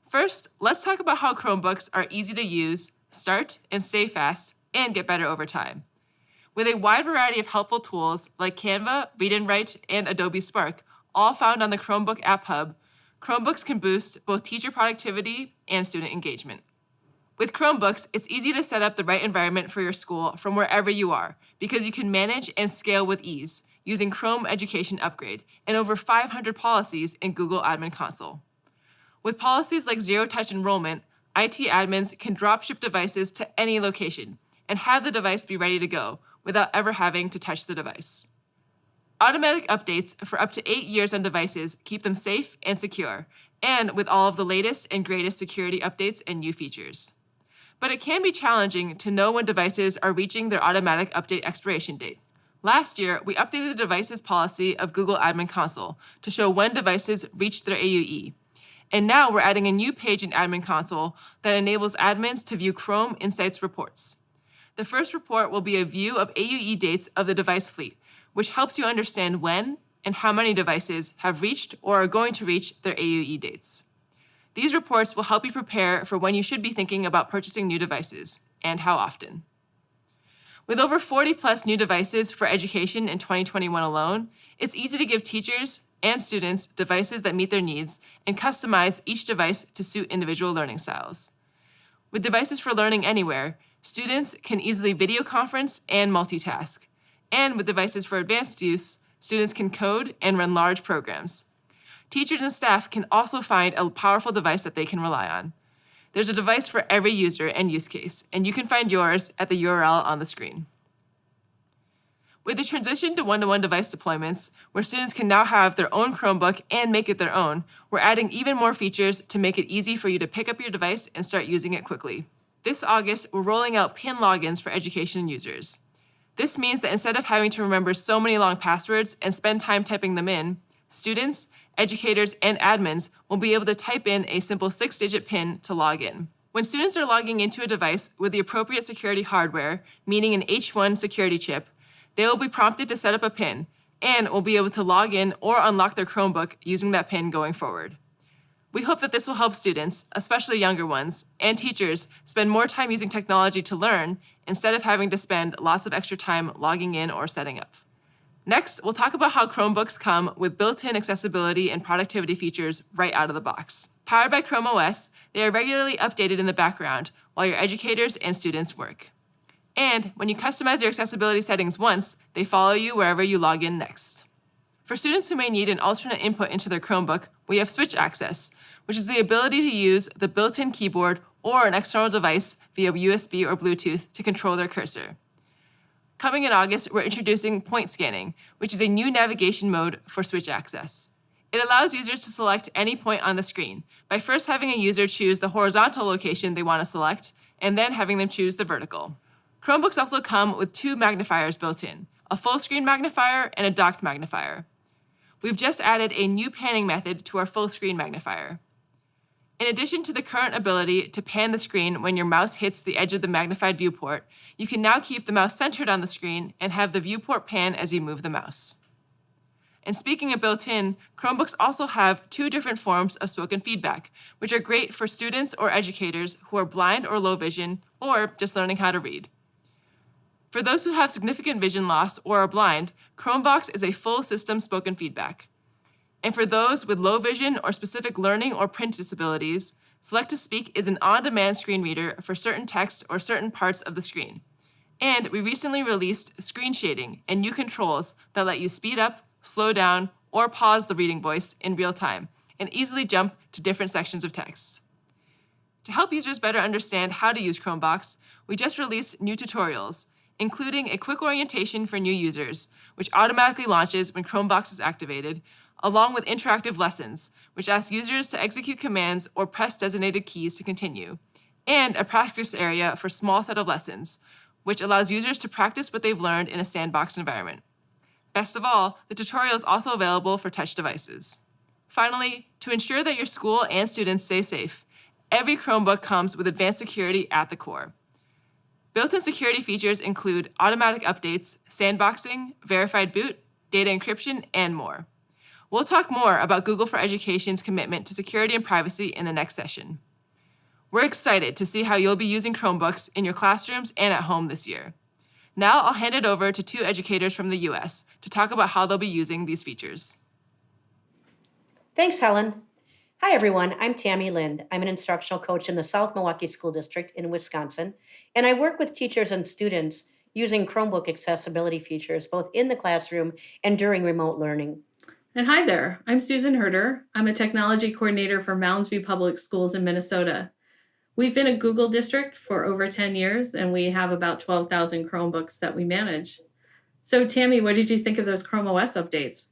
First, let's talk about how Chromebooks are easy to use, start and stay fast, and get better over time. With a wide variety of helpful tools like Canva, Read and Write, and Adobe Spark, all found on the Chromebook App Hub, Chromebooks can boost both teacher productivity and student engagement. With Chromebooks, it's easy to set up the right environment for your school from wherever you are because you can manage and scale with ease using Chrome Education Upgrade and over 500 policies in Google Admin Console. With policies like zero-touch enrollment, IT admins can drop ship devices to any location and have the device be ready to go without ever having to touch the device. Automatic updates for up to 8 years on devices keep them safe and secure, and with all of the latest and greatest security updates and new features. But it can be challenging to know when devices are reaching their automatic update expiration date. Last year, we updated the devices policy of Google Admin Console to show when devices reached their AUE. And now we're adding a new page in Admin Console that enables admins to view Chrome Insights reports. The first report will be a view of AUE dates of the device fleet, which helps you understand when and how many devices have reached or are going to reach their AUE dates. These reports will help you prepare for when you should be thinking about purchasing new devices and how often. With over 40 plus new devices for education in 2021 alone, it's easy to give teachers and students devices that meet their needs and customize each device to suit individual learning styles. With devices for learning anywhere, students can easily video conference and multitask. And with devices for advanced use, students can code and run large programs. Teachers and staff can also find a powerful device that they can rely on. There's a device for every user and use case, and you can find yours at the URL on the screen. With the transition to one-to-one device deployments, where students can now have their own Chromebook and make it their own, we're adding even more features to make it easy for you to pick up your device and start using it quickly. This August, we're rolling out PIN logins for education users. This means that instead of having to remember so many long passwords and spend time typing them in, students, educators, and admins will be able to type in a simple 6-digit PIN to log in. When students are logging into a device with the appropriate security hardware, meaning an H1 security chip, they will be prompted to set up a PIN and will be able to log in or unlock their Chromebook using that PIN going forward. We hope that this will help students, especially younger ones, and teachers spend more time using technology to learn instead of having to spend lots of extra time logging in or setting up. Next, we'll talk about how Chromebooks come with built-in accessibility and productivity features right out of the box. Powered by Chrome OS, they are regularly updated in the background while your educators and students work. And when you customize your accessibility settings once, they follow you wherever you log in next. For students who may need an alternate input into their Chromebook, we have switch access, which is the ability to use the built-in keyboard or an external device via USB or Bluetooth to control their cursor. Coming in August, we're introducing point scanning, which is a new navigation mode for switch access. It allows users to select any point on the screen by first having a user choose the horizontal location they want to select and then having them choose the vertical. Chromebooks also come with 2 magnifiers built in, a full screen magnifier and a docked magnifier. We've just added a new panning method to our full screen magnifier. In addition to the current ability to pan the screen when your mouse hits the edge of the magnified viewport, you can now keep the mouse centered on the screen and have the viewport pan as you move the mouse. And speaking of built-in, Chromebooks also have 2 different forms of spoken feedback, which are great for students or educators who are blind or low vision or just learning how to read. For those who have significant vision loss or are blind, Chromebox is a full system spoken feedback. And for those with low vision or specific learning or print disabilities, Select to Speak is an on-demand screen reader for certain text or certain parts of the screen. And we recently released screen shading and new controls that let you speed up, slow down, or pause the reading voice in real time and easily jump to different sections of text. To help users better understand how to use Chromebox, we just released new tutorials, including a quick orientation for new users, which automatically launches when Chromebox is activated, along with interactive lessons, which ask users to execute commands or press designated keys to continue, and a practice area for small set of lessons, which allows users to practice what they've learned in a sandbox environment. Best of all, the tutorial is also available for touch devices. Finally, to ensure that your school and students stay safe, every Chromebook comes with advanced security at the core. Built-in security features include automatic updates, sandboxing, verified boot, data encryption, and more. We'll talk more about Google for Education's commitment to security and privacy in the next session. We're excited to see how you'll be using Chromebooks in your classrooms and at home this year. Now I'll hand it over to 2 educators from the US to talk about how they'll be using these features. Thanks, Helen. Hi, everyone. I'm Tammy Lind. I'm an instructional coach in the South Milwaukee School District in Wisconsin, and I work with teachers and students using Chromebook accessibility features both in the classroom and during remote learning. And hi there, I'm Susan Herder. I'm a technology coordinator for Mounds View Public Schools in Minnesota. We've been a Google district for over 10 years, and we have about 12,000 Chromebooks that we manage. So Tammy, what did you think of those Chrome OS updates?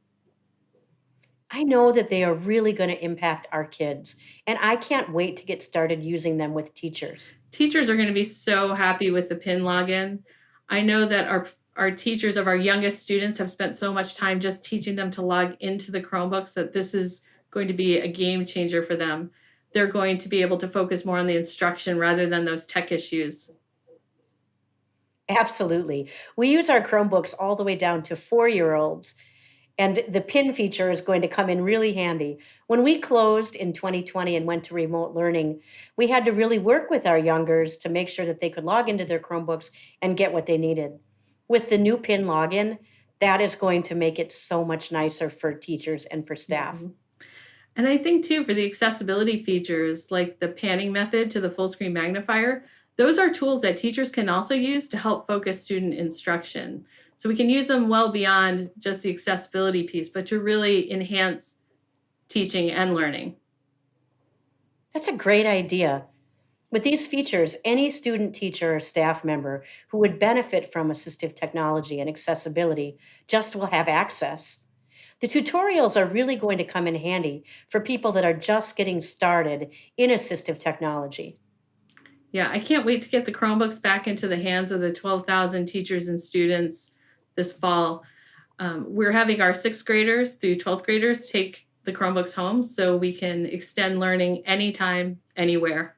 I know that they are really going to impact our kids, and I can't wait to get started using them with teachers. Teachers are going to be so happy with the PIN login. I know that our teachers of our youngest students have spent so much time just teaching them to log into the Chromebooks that this is going to be a game changer for them. They're going to be able to focus more on the instruction rather than those tech issues. Absolutely. We use our Chromebooks all the way down to 4-year-olds, and the PIN feature is going to come in really handy. When we closed in 2020 and went to remote learning, we had to really work with our youngers to make sure that they could log into their Chromebooks and get what they needed. With the new PIN login, that is going to make it so much nicer for teachers and for staff. Mhm. And I think too, for the accessibility features like the panning method to the full screen magnifier, those are tools that teachers can also use to help focus student instruction. So we can use them well beyond just the accessibility piece, but to really enhance teaching and learning. That's a great idea. With these features, any student, teacher, or staff member who would benefit from assistive technology and accessibility just will have access. The tutorials are really going to come in handy for people that are just getting started in assistive technology. Yeah, I can't wait to get the Chromebooks back into the hands of the 12,000 teachers and students this fall. We're having our 6th graders through 12th graders take the Chromebooks home so we can extend learning anytime, anywhere.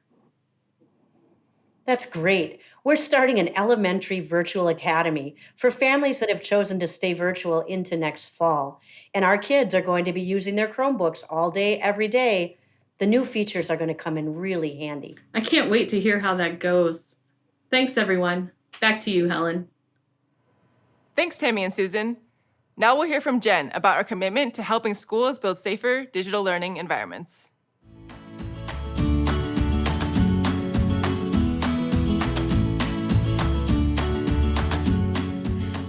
That's great. We're starting an elementary virtual academy for families that have chosen to stay virtual into next fall. And our kids are going to be using their Chromebooks all day, every day. The new features are going to come in really handy. I can't wait to hear how that goes. Thanks, everyone. Back to you, Helen. Thanks, Tammy and Susan. Now we'll hear from Jen about our commitment to helping schools build safer digital learning environments.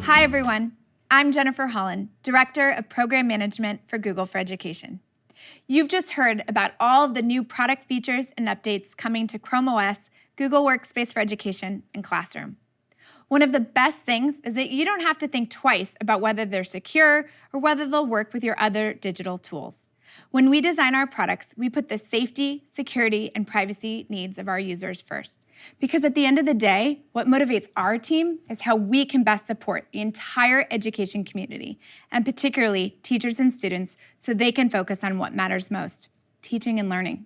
Hi, everyone. I'm Jennifer Holland, Director of Program Management for Google for Education. You've just heard about all of the new product features and updates coming to Chrome OS, Google Workspace for Education, and Classroom. One of the best things is that you don't have to think twice about whether they're secure or whether they'll work with your other digital tools. When we design our products, we put the safety, security, and privacy needs of our users first. Because at the end of the day, what motivates our team is how we can best support the entire education community, and particularly teachers and students, so they can focus on what matters most, teaching and learning.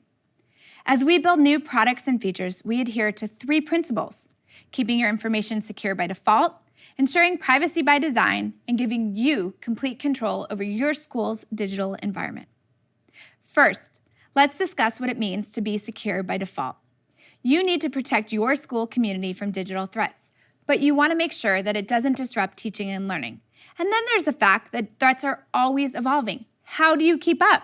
As we build new products and features, we adhere to 3 principles: keeping your information secure by default, ensuring privacy by design, and giving you complete control over your school's digital environment. First, let's discuss what it means to be secure by default. You need to protect your school community from digital threats, but you want to make sure that it doesn't disrupt teaching and learning. And then there's the fact that threats are always evolving. How do you keep up?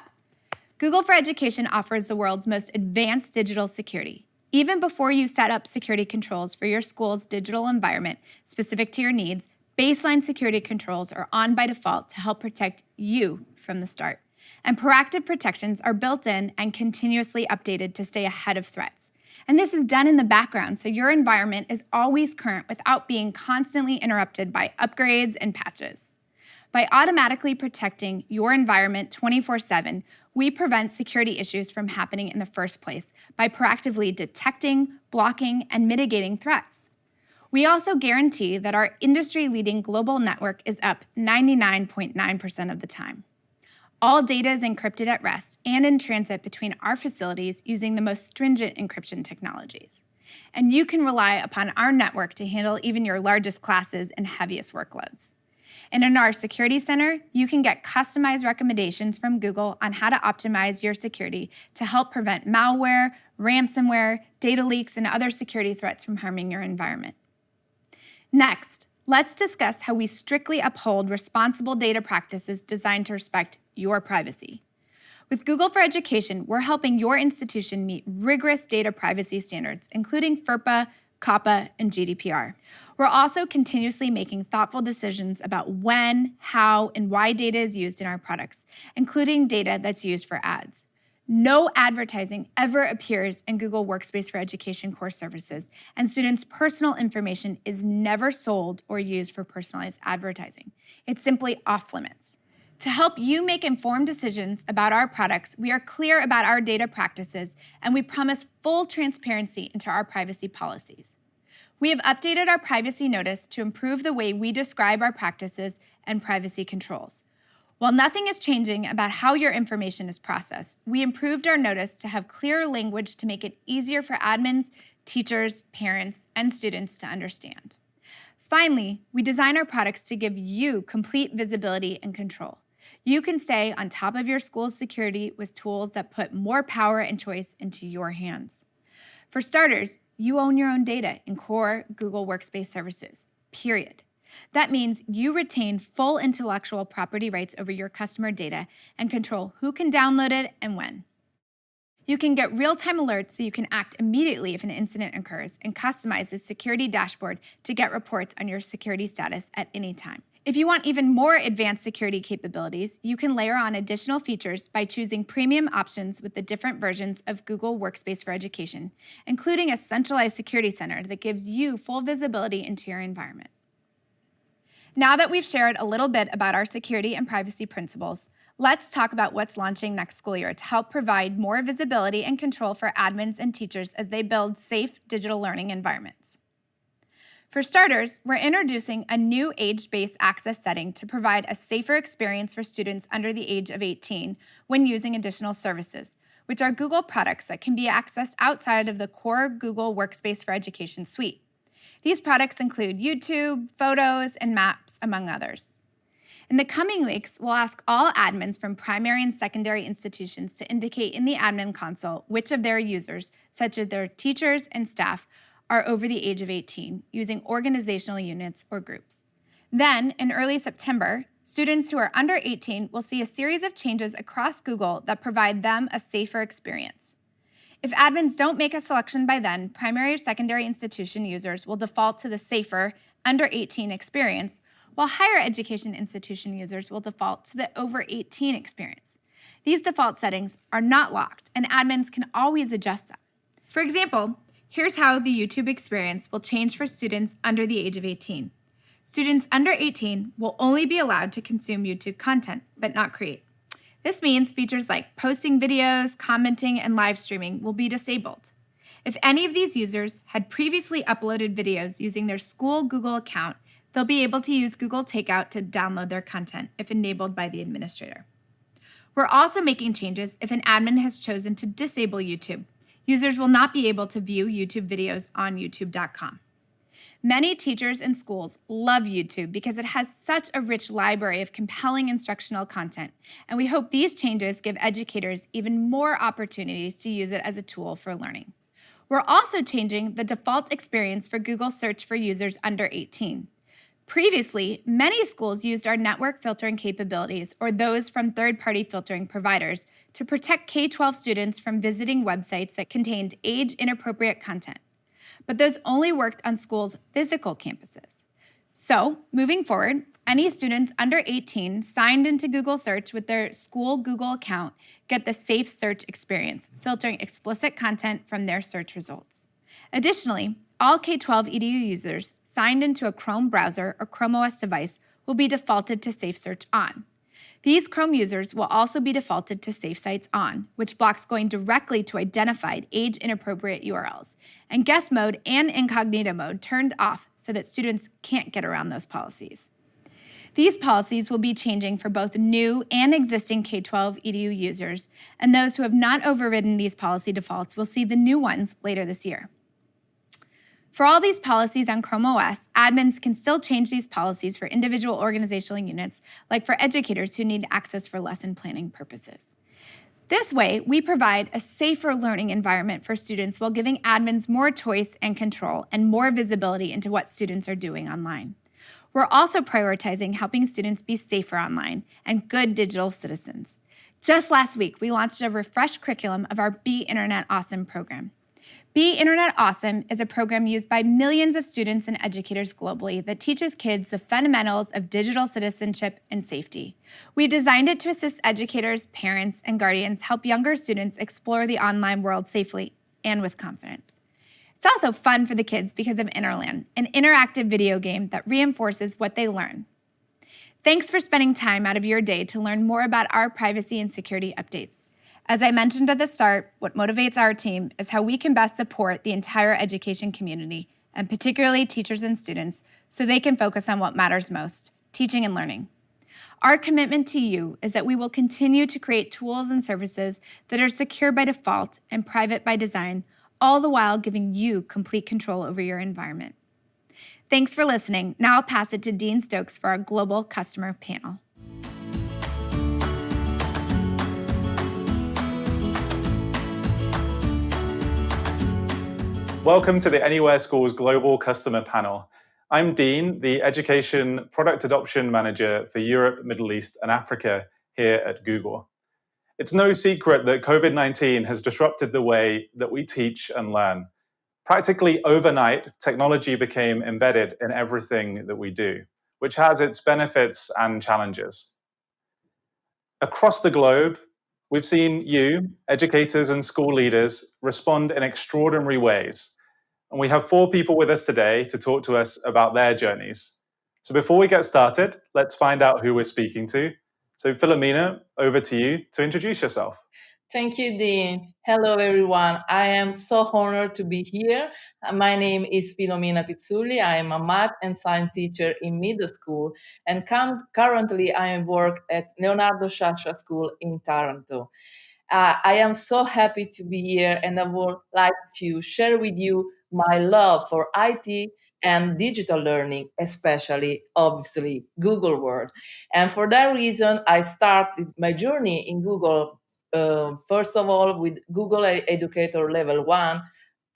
Google for Education offers the world's most advanced digital security. Even before you set up security controls for your school's digital environment specific to your needs, baseline security controls are on by default to help protect you from the start. And proactive protections are built in and continuously updated to stay ahead of threats. And this is done in the background, so your environment is always current without being constantly interrupted by upgrades and patches. By automatically protecting your environment 24/7, we prevent security issues from happening in the first place by proactively detecting, blocking, and mitigating threats. We also guarantee that our industry-leading global network is up 99.9% of the time. All data is encrypted at rest and in transit between our facilities using the most stringent encryption technologies. And you can rely upon our network to handle even your largest classes and heaviest workloads. And in our Security Center, you can get customized recommendations from Google on how to optimize your security to help prevent malware, ransomware, data leaks, and other security threats from harming your environment. Next, let's discuss how we strictly uphold responsible data practices designed to respect your privacy. With Google for Education, we're helping your institution meet rigorous data privacy standards, including FERPA, COPPA, and GDPR. We're also continuously making thoughtful decisions about when, how, and why data is used in our products, including data that's used for ads. No advertising ever appears in Google Workspace for Education core services, and students' personal information is never sold or used for personalized advertising. It's simply off limits. To help you make informed decisions about our products, we are clear about our data practices, and we promise full transparency into our privacy policies. We have updated our privacy notice to improve the way we describe our practices and privacy controls. While nothing is changing about how your information is processed, we improved our notice to have clearer language to make it easier for admins, teachers, parents, and students to understand. Finally, we design our products to give you complete visibility and control. You can stay on top of your school's security with tools that put more power and choice into your hands. For starters, you own your own data in core Google Workspace services, period. That means you retain full intellectual property rights over your customer data and control who can download it and when. You can get real-time alerts so you can act immediately if an incident occurs and customize the security dashboard to get reports on your security status at any time. If you want even more advanced security capabilities, you can layer on additional features by choosing premium options with the different versions of Google Workspace for Education, including a centralized security center that gives you full visibility into your environment. Now that we've shared a little bit about our security and privacy principles, let's talk about what's launching next school year to help provide more visibility and control for admins and teachers as they build safe digital learning environments. For starters, we're introducing a new age-based access setting to provide a safer experience for students under the age of 18 when using additional services, which are Google products that can be accessed outside of the core Google Workspace for Education suite. These products include YouTube, photos, and maps, among others. In the coming weeks, we'll ask all admins from primary and secondary institutions to indicate in the admin console which of their users, such as their teachers and staff, are over the age of 18, using organizational units or groups. Then, in early September, students who are under 18 will see a series of changes across Google that provide them a safer experience. If admins don't make a selection by then, primary or secondary institution users will default to the safer, under 18 experience, while higher education institution users will default to the over 18 experience. These default settings are not locked, and admins can always adjust them. For example, here's how the YouTube experience will change for students under the age of 18. Students under 18 will only be allowed to consume YouTube content, but not create. This means features like posting videos, commenting, and live streaming will be disabled. If any of these users had previously uploaded videos using their school Google account, they'll be able to use Google Takeout to download their content if enabled by the administrator. We're also making changes if an admin has chosen to disable YouTube. Users will not be able to view YouTube videos on youtube.com. Many teachers and schools love YouTube because it has such a rich library of compelling instructional content, and we hope these changes give educators even more opportunities to use it as a tool for learning. We're also changing the default experience for Google Search for users under 18. Previously, many schools used our network filtering capabilities or those from third-party filtering providers to protect K-12 students from visiting websites that contained age-inappropriate content. But those only worked on schools' physical campuses. So, moving forward, any students under 18 signed into Google Search with their school Google account get the safe search experience, filtering explicit content from their search results. Additionally, all K-12 EDU users signed into a Chrome browser or Chrome OS device will be defaulted to Safe Search On. These Chrome users will also be defaulted to Safe Sites On, which blocks going directly to identified age-inappropriate URLs, and guest mode and incognito mode turned off so that students can't get around those policies. These policies will be changing for both new and existing K-12 EDU users, and those who have not overridden these policy defaults will see the new ones later this year. For all these policies on Chrome OS, admins can still change these policies for individual organizational units, like for educators who need access for lesson planning purposes. This way, we provide a safer learning environment for students while giving admins more choice and control and more visibility into what students are doing online. We're also prioritizing helping students be safer online and good digital citizens. Just last week, we launched a refreshed curriculum of our Be Internet Awesome program. Be Internet Awesome is a program used by millions of students and educators globally that teaches kids the fundamentals of digital citizenship and safety. We designed it to assist educators, parents, and guardians help younger students explore the online world safely and with confidence. It's also fun for the kids because of Interland, an interactive video game that reinforces what they learn. Thanks for spending time out of your day to learn more about our privacy and security updates. As I mentioned at the start, what motivates our team is how we can best support the entire education community, and particularly teachers and students, so they can focus on what matters most, teaching and learning. Our commitment to you is that we will continue to create tools and services that are secure by default and private by design, all the while giving you complete control over your environment. Thanks for listening. Now I'll pass it to Dean Stokes for our Global Customer Panel. Welcome to the Anywhere Schools Global Customer Panel. I'm Dean, the Education Product Adoption Manager for Europe, Middle East, and Africa here at Google. It's no secret that COVID-19 has disrupted the way that we teach and learn. Practically overnight, technology became embedded in everything that we do, which has its benefits and challenges. Across the globe, we've seen you, educators and school leaders, respond in extraordinary ways. And we have 4 people with us today to talk to us about their journeys. So before we get started, let's find out who we're speaking to. So Philomena, over to you to introduce yourself. Thank you, Dean. Hello, everyone. I am so honored to be here. My name is Filomena Pizzulli. I am a math and science teacher in middle school, and currently I work at Leonardo Sciascia School in Taranto. I am so happy to be here, and I would like to share with you my love for IT and digital learning, especially, obviously, Google World. And for that reason, I started my journey in Google, first of all, with Google Educator Level 1,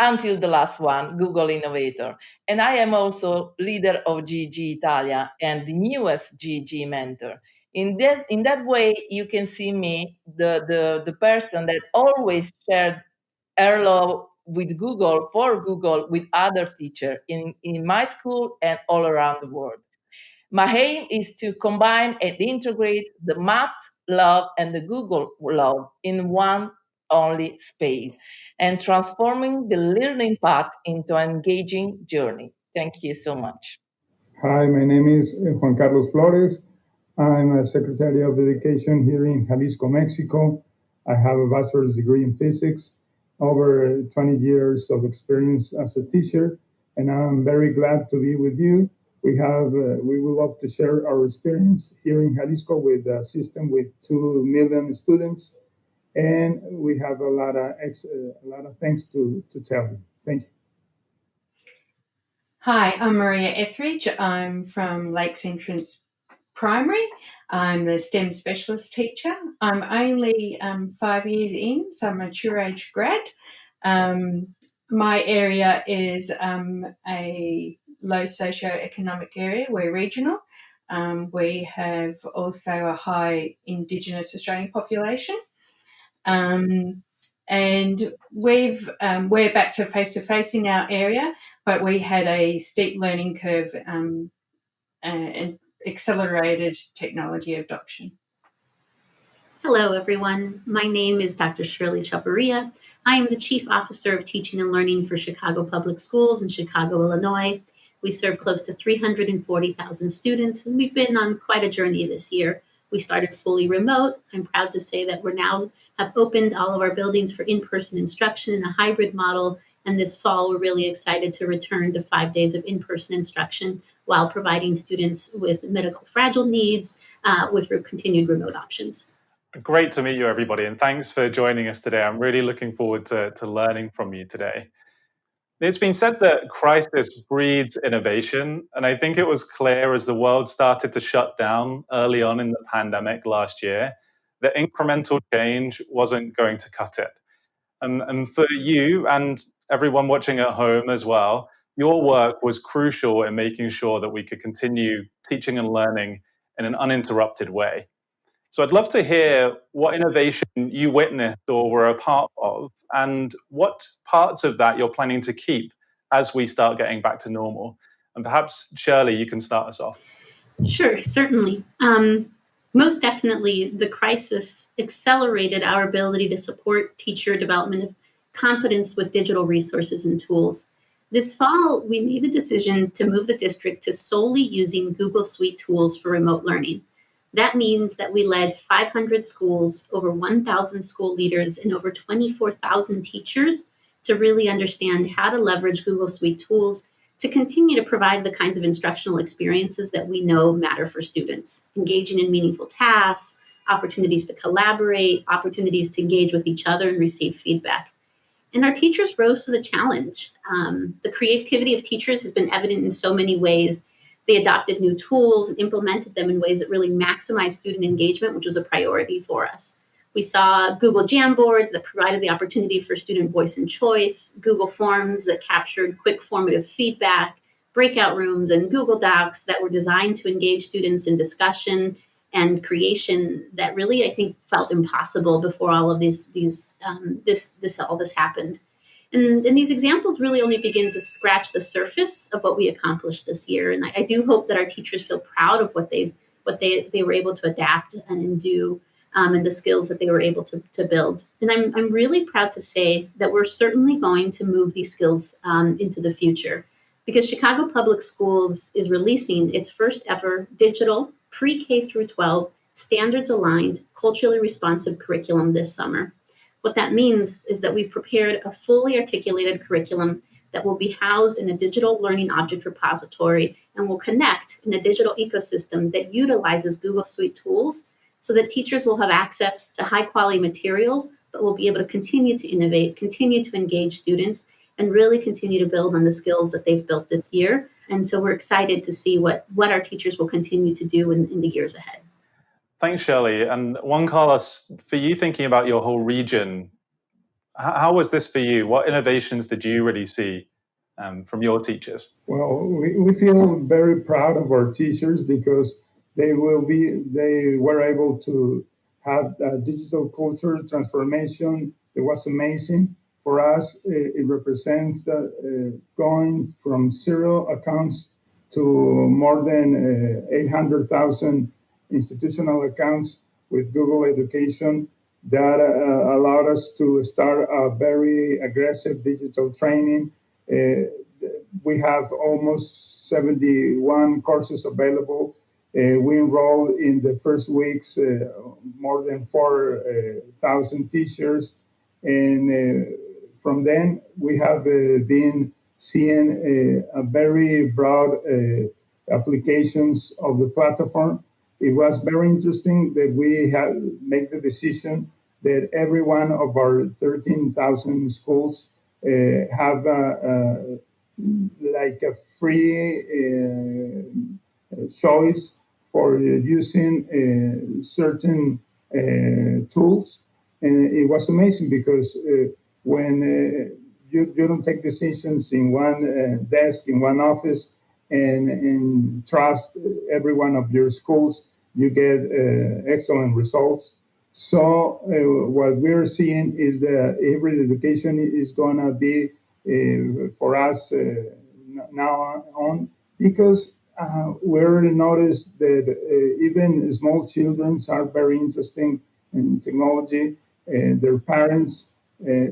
until the last one, Google Innovator. And I am also leader of GG Italia and the newest GG mentor. In that way, you can see me, the person that always shared her love with Google, for Google, with other teachers in my school and all around the world. My aim is to combine and integrate the math love and the Google love in one only space, and transforming the learning path into an engaging journey. Thank you so much. Hi, my name is Juan Carlos Flores. I'm a Secretary of Education here in Jalisco, Mexico. I have a bachelor's degree in physics, over 20 years of experience as a teacher, and I'm very glad to be with you. We would love to share our experience here in Jalisco with a system with 2 million students, and we have a lot of things to tell you. Thank you. Hi, I'm Maria Etheridge. I'm from Lakes Entrance Primary. I'm the STEM specialist teacher. I'm only 5 years in, so I'm a mature age grad. My area is a low socioeconomic area. We're regional. We have also a high Indigenous Australian population. And we're back to face-to-face in our area, but we had a steep learning curve and accelerated technology adoption. Hello, everyone. My name is Dr. Shirley Chavarria. I am the Chief Officer of Teaching and Learning for Chicago Public Schools in Chicago, Illinois. We serve close to 340,000 students, and we've been on quite a journey this year. We started fully remote. I'm proud to say that we now have opened all of our buildings for in-person instruction in a hybrid model. And this fall, we're really excited to return to 5 days of in-person instruction while providing students with medical fragile needs with continued remote options. Great to meet you, everybody, and thanks for joining us today. I'm really looking forward to learning from you today. It's been said that crisis breeds innovation, and I think it was clear as the world started to shut down early on in the pandemic last year that incremental change wasn't going to cut it. And for you and everyone watching at home as well, your work was crucial in making sure that we could continue teaching and learning in an uninterrupted way. So I'd love to hear what innovation you witnessed or were a part of, and what parts of that you're planning to keep as we start getting back to normal. And perhaps, Shirley, you can start us off. Sure, certainly. Most definitely, the crisis accelerated our ability to support teacher development of competence with digital resources and tools. This fall, we made the decision to move the district to solely using Google Suite tools for remote learning. That means that we led 500 schools, over 1,000 school leaders, and over 24,000 teachers to really understand how to leverage Google Suite tools to continue to provide the kinds of instructional experiences that we know matter for students, engaging in meaningful tasks, opportunities to collaborate, opportunities to engage with each other and receive feedback. And our teachers rose to the challenge. The creativity of teachers has been evident in so many ways. They adopted new tools and implemented them in ways that really maximized student engagement, which was a priority for us. We saw Google Jamboards that provided the opportunity for student voice and choice, Google Forms that captured quick formative feedback, breakout rooms, and Google Docs that were designed to engage students in discussion and creation that really, I think, felt impossible before all of all this happened. And these examples really only begin to scratch the surface of what we accomplished this year. And I do hope that our teachers feel proud of what they were able to adapt and do, and the skills that they were able to build. And I'm really proud to say that we're certainly going to move these skills into the future, because Chicago Public Schools is releasing its first ever digital pre-K through 12 standards aligned, culturally responsive curriculum this summer. What that means is that we've prepared a fully articulated curriculum that will be housed in a digital learning object repository and will connect in a digital ecosystem that utilizes Google Suite tools so that teachers will have access to high quality materials, but will be able to continue to innovate, continue to engage students, and really continue to build on the skills that they've built this year. And so we're excited to see what our teachers will continue to do in the years ahead. Thanks, Shirley. And Juan Carlos, for you thinking about your whole region, how was this for you? What innovations did you really see from your teachers? Well, we feel very proud of our teachers because they were able to have a digital culture transformation. It was amazing. For us, it represents going from 0 accounts to more than 800,000 institutional accounts with Google Education. That allowed us to start a very aggressive digital training. We have almost 71 courses available. We enrolled in the first weeks more than 4,000 teachers. And from then, we have been seeing a very broad applications of the platform. It was very interesting that we had made the decision that every one of our 13,000 schools have like a free choice for using certain tools. And it was amazing because when you don't take decisions in one desk, in one office, and trust every one of your schools, you get excellent results. So what we're seeing is that hybrid education is going to be for us now on, because we already noticed that even small children are very interested in technology. Their parents,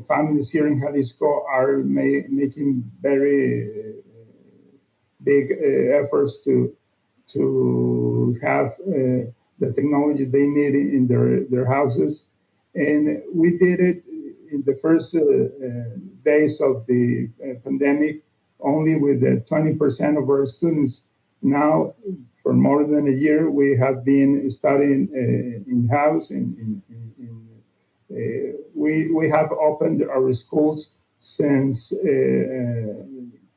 families here in Jalisco are making very big efforts to have the technology they need in their houses. And we did it in the first days of the pandemic only with 20% of our students. Now, for more than a year, we have been studying in-house. We have opened our schools since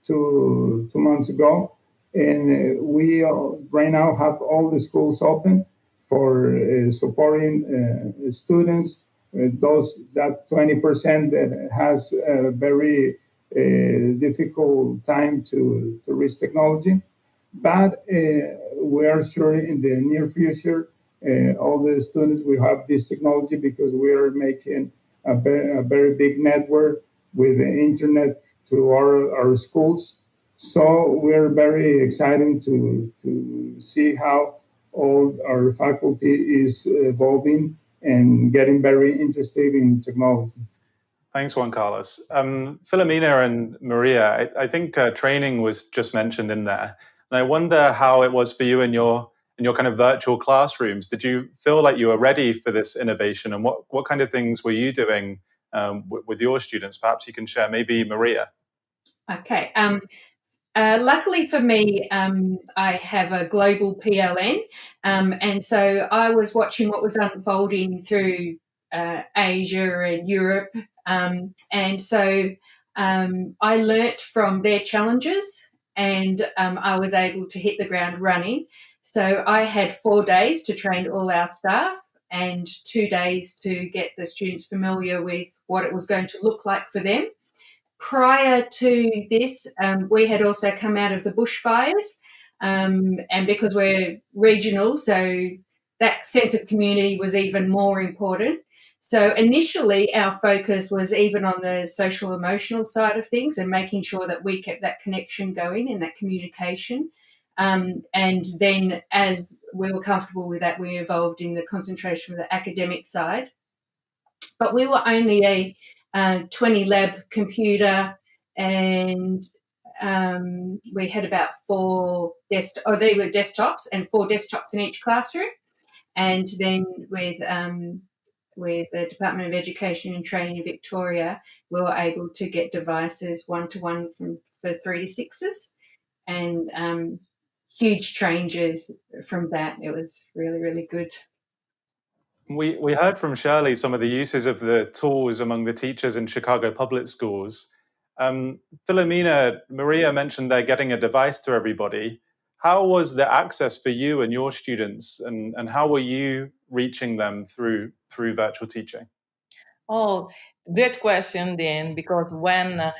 2 months ago. And we right now have all the schools open for supporting students. That 20% that has a very difficult time to reach technology. But we are sure in the near future all the students will have this technology because we are making a very big network with the internet to our schools. So we're very excited to see how all our faculty is evolving and getting very interested in technology. Thanks, Juan Carlos. Filomena and Maria, I think training was just mentioned in there. And I wonder how it was for you in your kind of virtual classrooms. Did you feel like you were ready for this innovation? And what kind of things were you doing with your students? Perhaps you can share, maybe Maria. Okay. Luckily for me, I have a global PLN, and so I was watching what was unfolding through Asia and Europe, and so I learnt from their challenges, and I was able to hit the ground running. So I had 4 days to train all our staff and 2 days to get the students familiar with what it was going to look like for them. Prior to this, we had also come out of the bushfires, and because we're regional, so that sense of community was even more important. So initially, our focus was even on the social emotional side of things and making sure that we kept that connection going and that communication. And then, as we were comfortable with that, we evolved in the concentration of the academic side. But we were only a 20 lab computer, and we had about they were desktops and 4 desktops in each classroom. And then with the Department of Education and Training in Victoria, we were able to get devices one-to-one for 3 to 6s, and huge changes from that. It was really, really good. We heard from Shirley some of the uses of the tools among the teachers in Chicago public schools. Filomena, Maria mentioned they're getting a device to everybody. How was the access for you and your students, and how were you reaching them through virtual teaching? Oh, great question, Dan, because when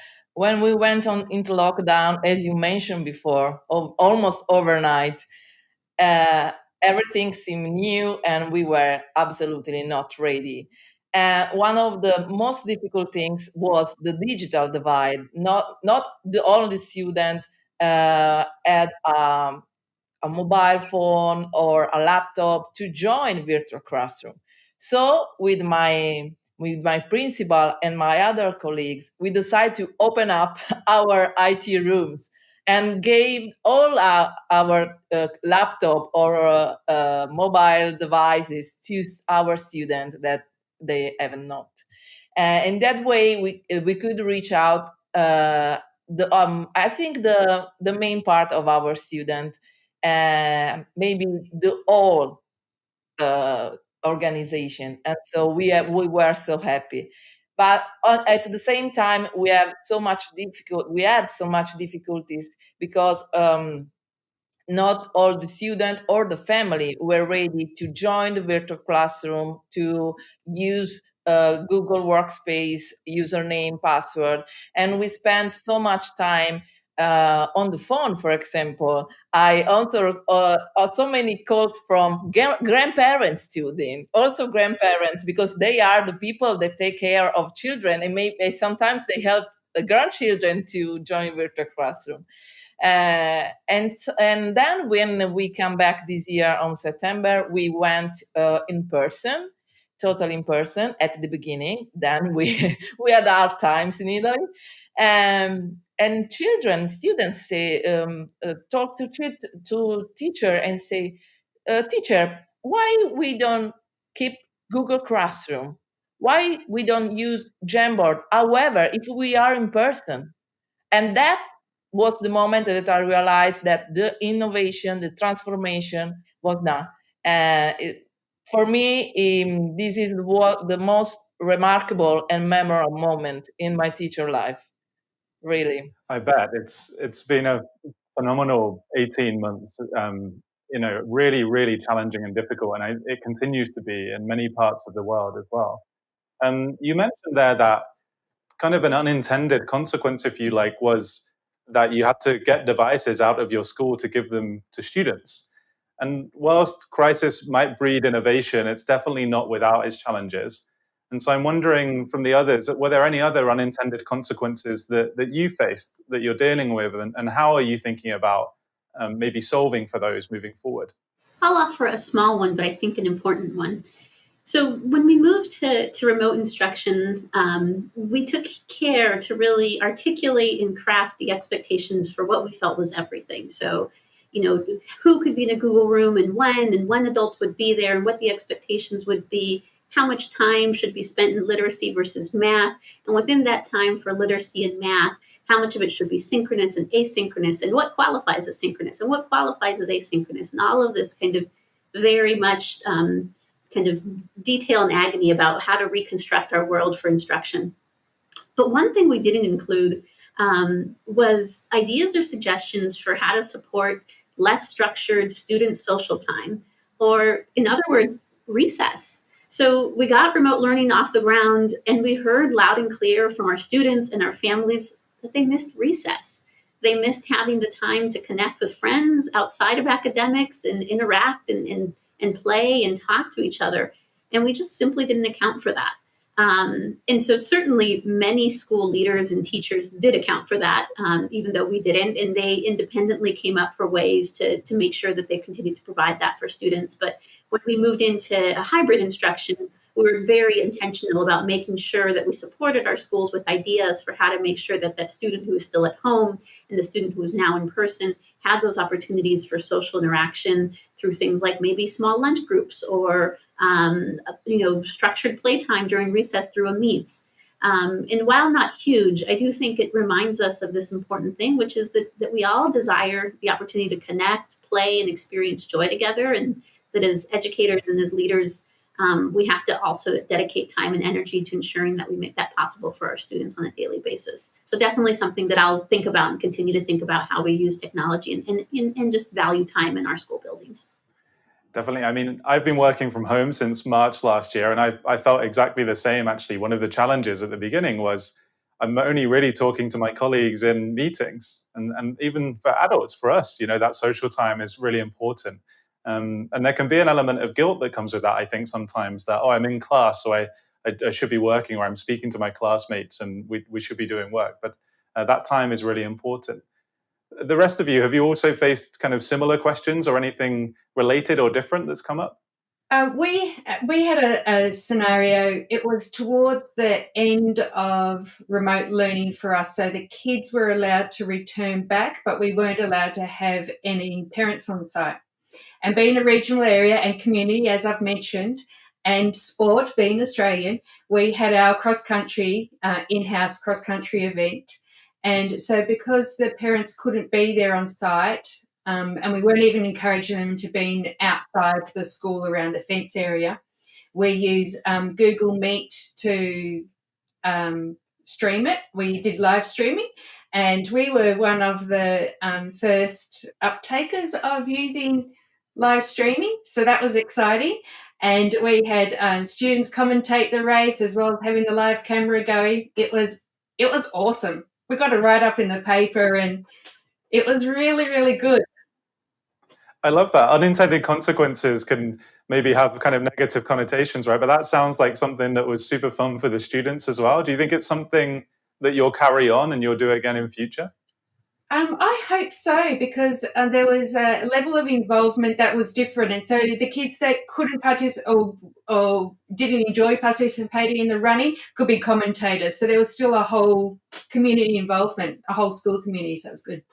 we went into lockdown, as you mentioned before, almost overnight, everything seemed new and we were absolutely not ready. One of the most difficult things was the digital divide. Not all the student had a mobile phone or a laptop to join virtual classroom. So with my principal and my other colleagues, we decided to open up our IT rooms and gave all our laptop or mobile devices to our students that they haven't not. In that way, we could reach out. I think the main part of our student, maybe the whole organization, and so we were so happy. But at the same time, we had so much difficulties because not all the student or the family were ready to join the virtual classroom, to use Google Workspace, username, password. And we spent so much time on the phone, for example. I answered so many calls from grandparents to them, also grandparents, because they are the people that take care of children, and maybe sometimes they help the grandchildren to join virtual classroom. And then when we come back this year on September, we went in person, totally in person at the beginning. Then we we had hard times in Italy, and students say talk to teacher and say, teacher, why we don't keep Google Classroom? Why we don't use Jamboard? However, if we are in person, and that was the moment that I realized that the innovation, the transformation was done. For me, this is the most remarkable and memorable moment in my teacher life. Really. I bet it's been a phenomenal 18 months. Really, really challenging and difficult, and it continues to be in many parts of the world as well. You mentioned there that kind of an unintended consequence, if you like, was that you had to get devices out of your school to give them to students. And whilst crisis might breed innovation, it's definitely not without its challenges. And so I'm wondering from the others, were there any other unintended consequences that you faced, that you're dealing with, and how are you thinking about maybe solving for those moving forward? I'll offer a small one, but I think an important one. So when we moved to remote instruction, we took care to really articulate and craft the expectations for what we felt was everything. So, who could be in a Google room and when adults would be there and what the expectations would be, how much time should be spent in literacy versus math, and within that time for literacy and math, how much of it should be synchronous and asynchronous, and what qualifies as synchronous and what qualifies as asynchronous, and all of this kind of very much kind of detail and agony about how to reconstruct our world for instruction. But one thing we didn't include was ideas or suggestions for how to support less structured student social time, or in other words, recess. So we got remote learning off the ground, and we heard loud and clear from our students and our families that they missed recess. They missed having the time to connect with friends outside of academics and interact and play and talk to each other. And we just simply didn't account for that. And so certainly many school leaders and teachers did account for that, even though we didn't. And they independently came up for ways to make sure that they continued to provide that for students. But when we moved into a hybrid instruction, we were very intentional about making sure that we supported our schools with ideas for how to make sure that that student who is still at home and the student who is now in person had those opportunities for social interaction through things like maybe small lunch groups or structured playtime during recess through a meets. And while not huge, I do think it reminds us of this important thing, which is that we all desire the opportunity to connect, play, and experience joy together, and that as educators and as leaders, we have to also dedicate time and energy to ensuring that we make that possible for our students on a daily basis. So definitely something that I'll think about and continue to think about how we use technology and just value time in our school buildings. Definitely. I mean, I've been working from home since March last year, and I felt exactly the same, actually. One of the challenges at the beginning was I'm only really talking to my colleagues in meetings. And even for adults, for us, that social time is really important. And there can be an element of guilt that comes with that, I think, sometimes, that, I'm in class, so I should be working, or I'm speaking to my classmates, and we should be doing work. But that time is really important. The rest of you, have you also faced kind of similar questions or anything related or different that's come up? We had a scenario. It was towards the end of remote learning for us. So the kids were allowed to return back, but we weren't allowed to have any parents on site. And being a regional area and community, as I've mentioned, and sport, being Australian, we had our cross-country, in-house cross-country event. And so because the parents couldn't be there on site, and we weren't even encouraging them to be outside to the school around the fence area, we use Google Meet to stream it. We did live streaming, and we were one of the first uptakers of using live streaming. So that was exciting. And we had students commentate the race as well as having the live camera going. It was awesome. We got a write-up in the paper, and it was really, really good. I love that. Unintended consequences can maybe have kind of negative connotations, right? But that sounds like something that was super fun for the students as well. Do you think it's something that you'll carry on and you'll do again in future? I hope so, because there was a level of involvement that was different. And so the kids that couldn't participate or didn't enjoy participating in the running could be commentators. So there was still a whole community involvement, a whole school community. So it was good.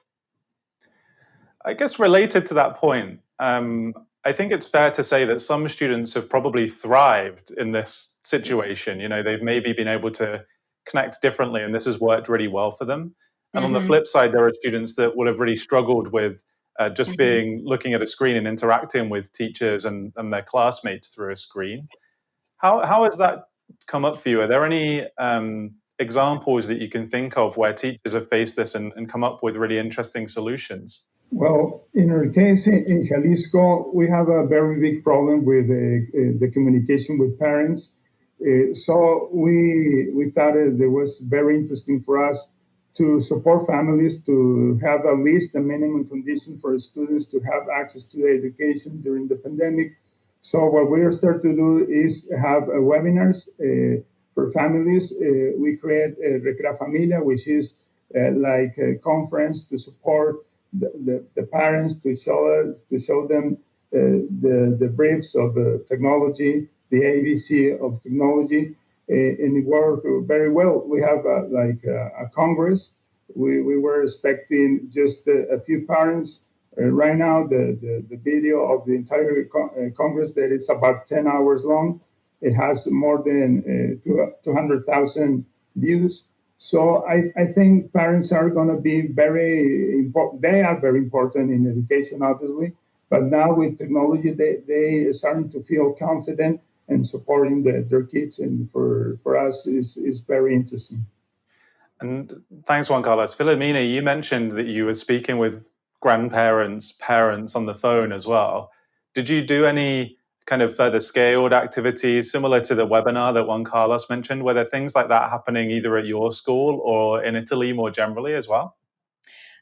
I guess related to that point, I think it's fair to say that some students have probably thrived in this situation. They've maybe been able to connect differently, and this has worked really well for them. And on the flip side, there are students that will have really struggled with just looking at a screen and interacting with teachers and their classmates through a screen. How has that come up for you? Are there any examples that you can think of where teachers have faced this and come up with really interesting solutions? Well, in our case in Jalisco, we have a very big problem with the communication with parents. So we thought it was very interesting for us to support families to have at least a minimum condition for students to have access to education during the pandemic. So what we are starting to do is have webinars for families. We create Recrea Familia, which is like a conference to support the parents to show them the briefs of the technology, the ABC of technology, and it worked very well. We have a Congress. We were expecting just a few parents. Right now, the video of the entire Congress that is about 10 hours long, it has more than 200,000 views. So I think parents are going to be very important. They are very important in education, obviously. But now with technology, they are starting to feel confident and supporting their kids. And for us, is very interesting. And thanks, Juan Carlos. Filomena, you mentioned that you were speaking with grandparents, parents on the phone as well. Did you do any kind of further scaled activities similar to the webinar that Juan Carlos mentioned? Were there things like that happening either at your school or in Italy more generally as well?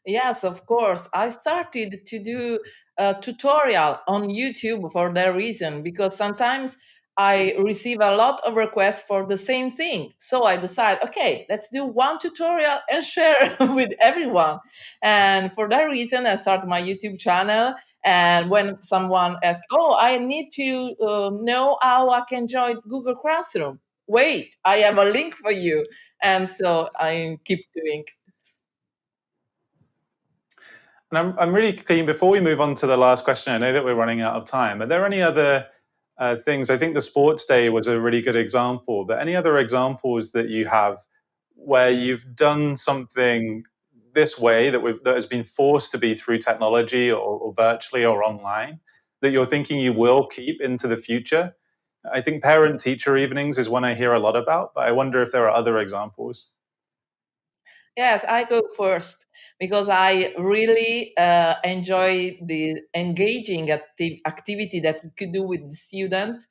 Yes, of course. I started to do a tutorial on YouTube for that reason, because sometimes I receive a lot of requests for the same thing. So I decide, okay, let's do one tutorial and share with everyone. And for that reason, I started my YouTube channel. And when someone asks, oh, I need to know how I can join Google Classroom. Wait, I have a link for you. And so I keep doing. And I'm really keen, before we move on to the last question, I know that we're running out of time. Are there any other things? I think the sports day was a really good example, but any other examples that you have where you've done something this way that has been forced to be through technology or virtually or online that you're thinking you will keep into the future? I think parent-teacher evenings is one I hear a lot about, but I wonder if there are other examples. Yes, I go first because I really enjoy the engaging activity that you could do with the students.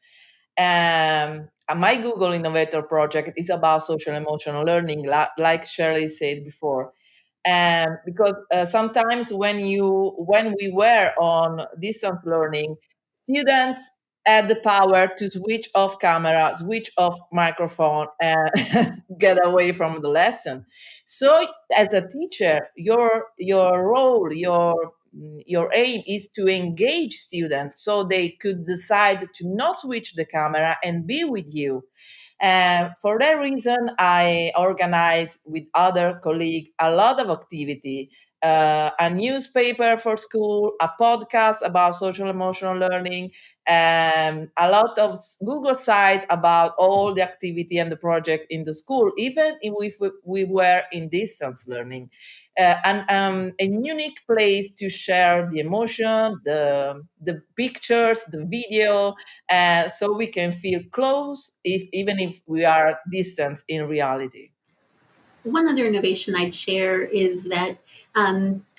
My Google Innovator project is about social emotional learning, like Shirley said before. Because sometimes when we were on distance learning, students had the power to switch off camera, switch off microphone, and get away from the lesson. So, as a teacher, your role, your aim is to engage students so they could decide to not switch the camera and be with you. For that reason, I organize with other colleagues a lot of activity, a newspaper for school, a podcast about social emotional learning, a lot of Google site about all the activity and the project in the school, even if we were in distance learning. And a unique place to share the emotion, the pictures, the video, so we can feel close, even if we are distant in reality. One other innovation I'd share is that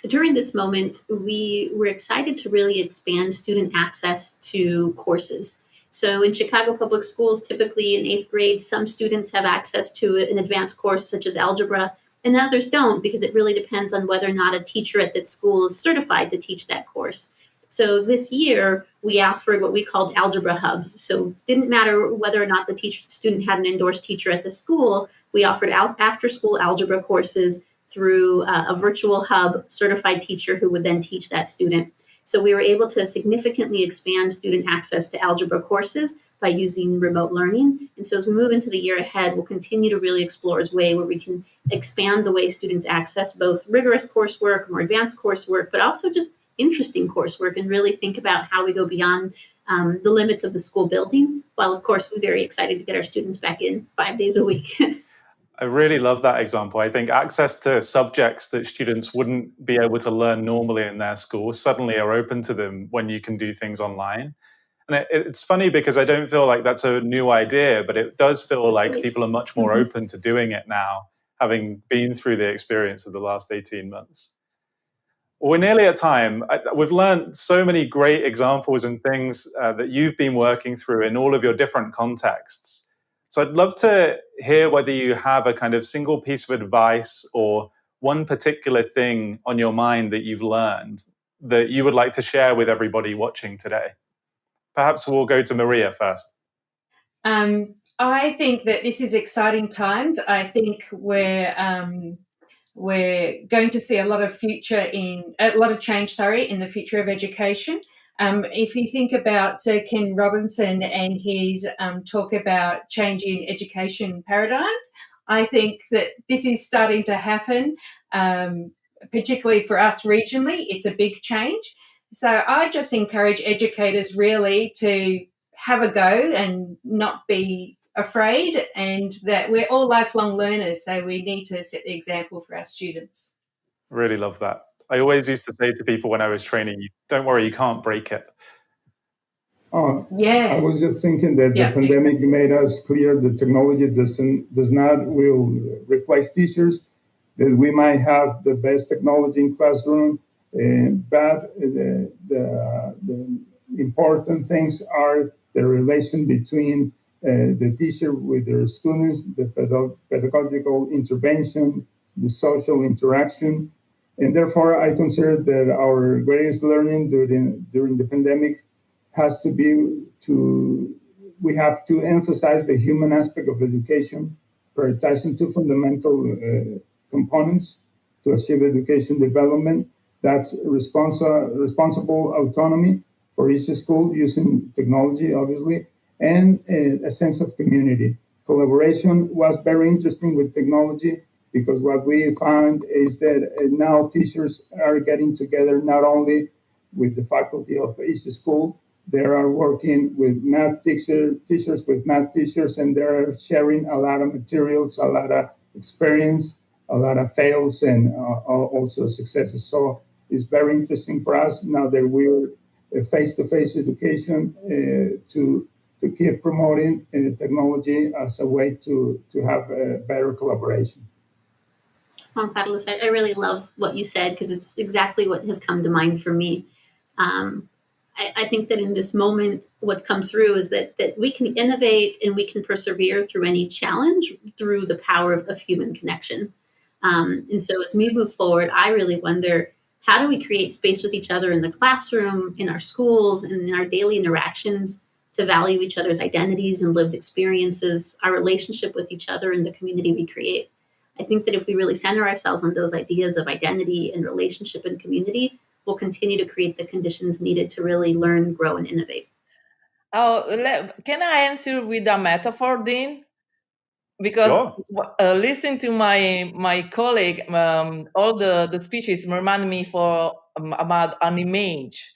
during this moment, we were excited to really expand student access to courses. So in Chicago Public Schools, typically in 8th grade, some students have access to an advanced course such as algebra, and others don't, because it really depends on whether or not a teacher at that school is certified to teach that course. So this year, we offered what we called algebra hubs. So it didn't matter whether or not the student had an endorsed teacher at the school. We offered after-school algebra courses through a virtual hub certified teacher who would then teach that student. So we were able to significantly expand student access to algebra courses by using remote learning. And so as we move into the year ahead, we'll continue to really explore a way where we can expand the way students access both rigorous coursework, more advanced coursework, but also just interesting coursework, and really think about how we go beyond the limits of the school building, while of course we're very excited to get our students back in 5 days a week. I really love that example. I think access to subjects that students wouldn't be able to learn normally in their school suddenly are open to them when you can do things online. And it's funny because I don't feel like that's a new idea, but it does feel like people are much more open to doing it now, having been through the experience of the last 18 months. We're nearly at time. We've learned so many great examples and things that you've been working through in all of your different contexts. So I'd love to hear whether you have a kind of single piece of advice or one particular thing on your mind that you've learned that you would like to share with everybody watching today? Perhaps we'll go to Maria first. I think that this is exciting times. I think we're going to see a lot of change, in the future of education. If you think about Sir Ken Robinson and his talk about changing education paradigms, I think that this is starting to happen, particularly for us regionally. It's a big change. So I just encourage educators really to have a go and not be afraid, and that we're all lifelong learners, so we need to set the example for our students. Really love that. I always used to say to people when I was training, don't worry, you can't break it. Yeah. I was just thinking that the pandemic made us clear that technology will replace teachers, that we might have the best technology in classroom, but the important things are the relation between the teacher with their students, the pedagogical intervention, the social interaction. And therefore, I consider that our greatest learning during the pandemic has to be we have to emphasize the human aspect of education, prioritizing two fundamental components to achieve education development. That's responsible autonomy for each school using technology, obviously, and a sense of community. Collaboration was very interesting with technology because what we found is that now teachers are getting together not only with the faculty of each school, they are working with math teachers with math teachers, and they're sharing a lot of materials, a lot of experience, a lot of fails, and also successes. So it's very interesting for us now that we're face-to-face education to keep promoting technology as a way to have better collaboration. Juan Carlos, I really love what you said because it's exactly what has come to mind for me. I think that in this moment, what's come through is that we can innovate and we can persevere through any challenge through the power of human connection. And so as we move forward, I really wonder, how do we create space with each other in the classroom, in our schools, and in our daily interactions to value each other's identities and lived experiences, our relationship with each other and the community we create? I think that if we really center ourselves on those ideas of identity and relationship and community, we'll continue to create the conditions needed to really learn, grow, and innovate. Can I answer with a metaphor, Dean? Because listening to my colleague, all the speeches remind me about an image.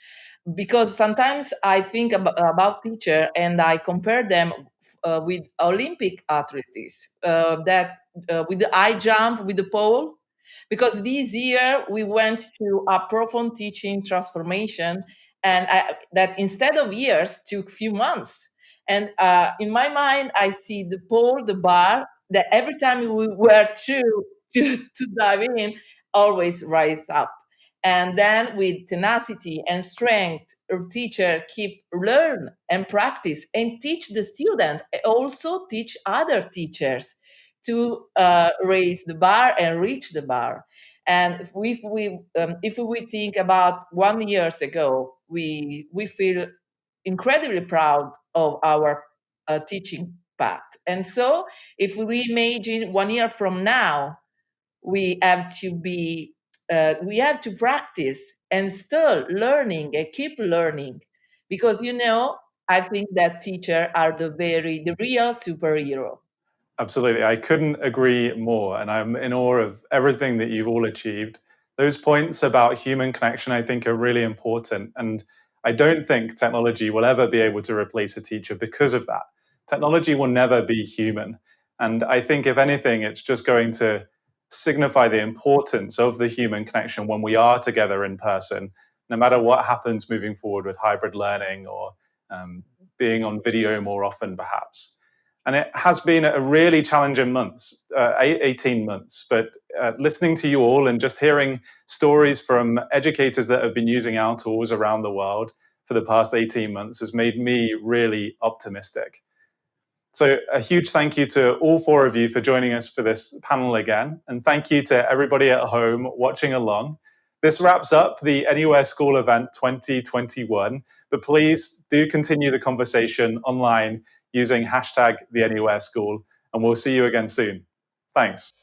Because sometimes I think about teacher and I compare them with Olympic athletes with the high jump, with the pole. Because this year we went through a profound teaching transformation, and that instead of years took few months. And in my mind, I see the pole, the bar, that every time we were to dive in, always rise up. And then with tenacity and strength, our teacher keep learn and practice and teach the students, also teach other teachers to raise the bar and reach the bar. And if we think about 1 year ago, we feel incredibly proud of our teaching path. And so if we imagine 1 year from now, we have to practice and still learning and keep learning, because I think that teachers are the real superhero. Absolutely. I couldn't agree more. And I'm in awe of everything that you've all achieved. Those points about human connection, I think, are really important. And I don't think technology will ever be able to replace a teacher because of that. Technology will never be human. And I think, if anything, it's just going to signify the importance of the human connection when we are together in person, no matter what happens moving forward with hybrid learning or being on video more often, perhaps. And it has been a really challenging months, 18 months. But listening to you all and just hearing stories from educators that have been using our tools around the world for the past 18 months has made me really optimistic. So a huge thank you to all four of you for joining us for this panel again. And thank you to everybody at home watching along. This wraps up the Anywhere School event 2021, but please do continue the conversation online using hashtag the Anywhere School, and we'll see you again soon. Thanks.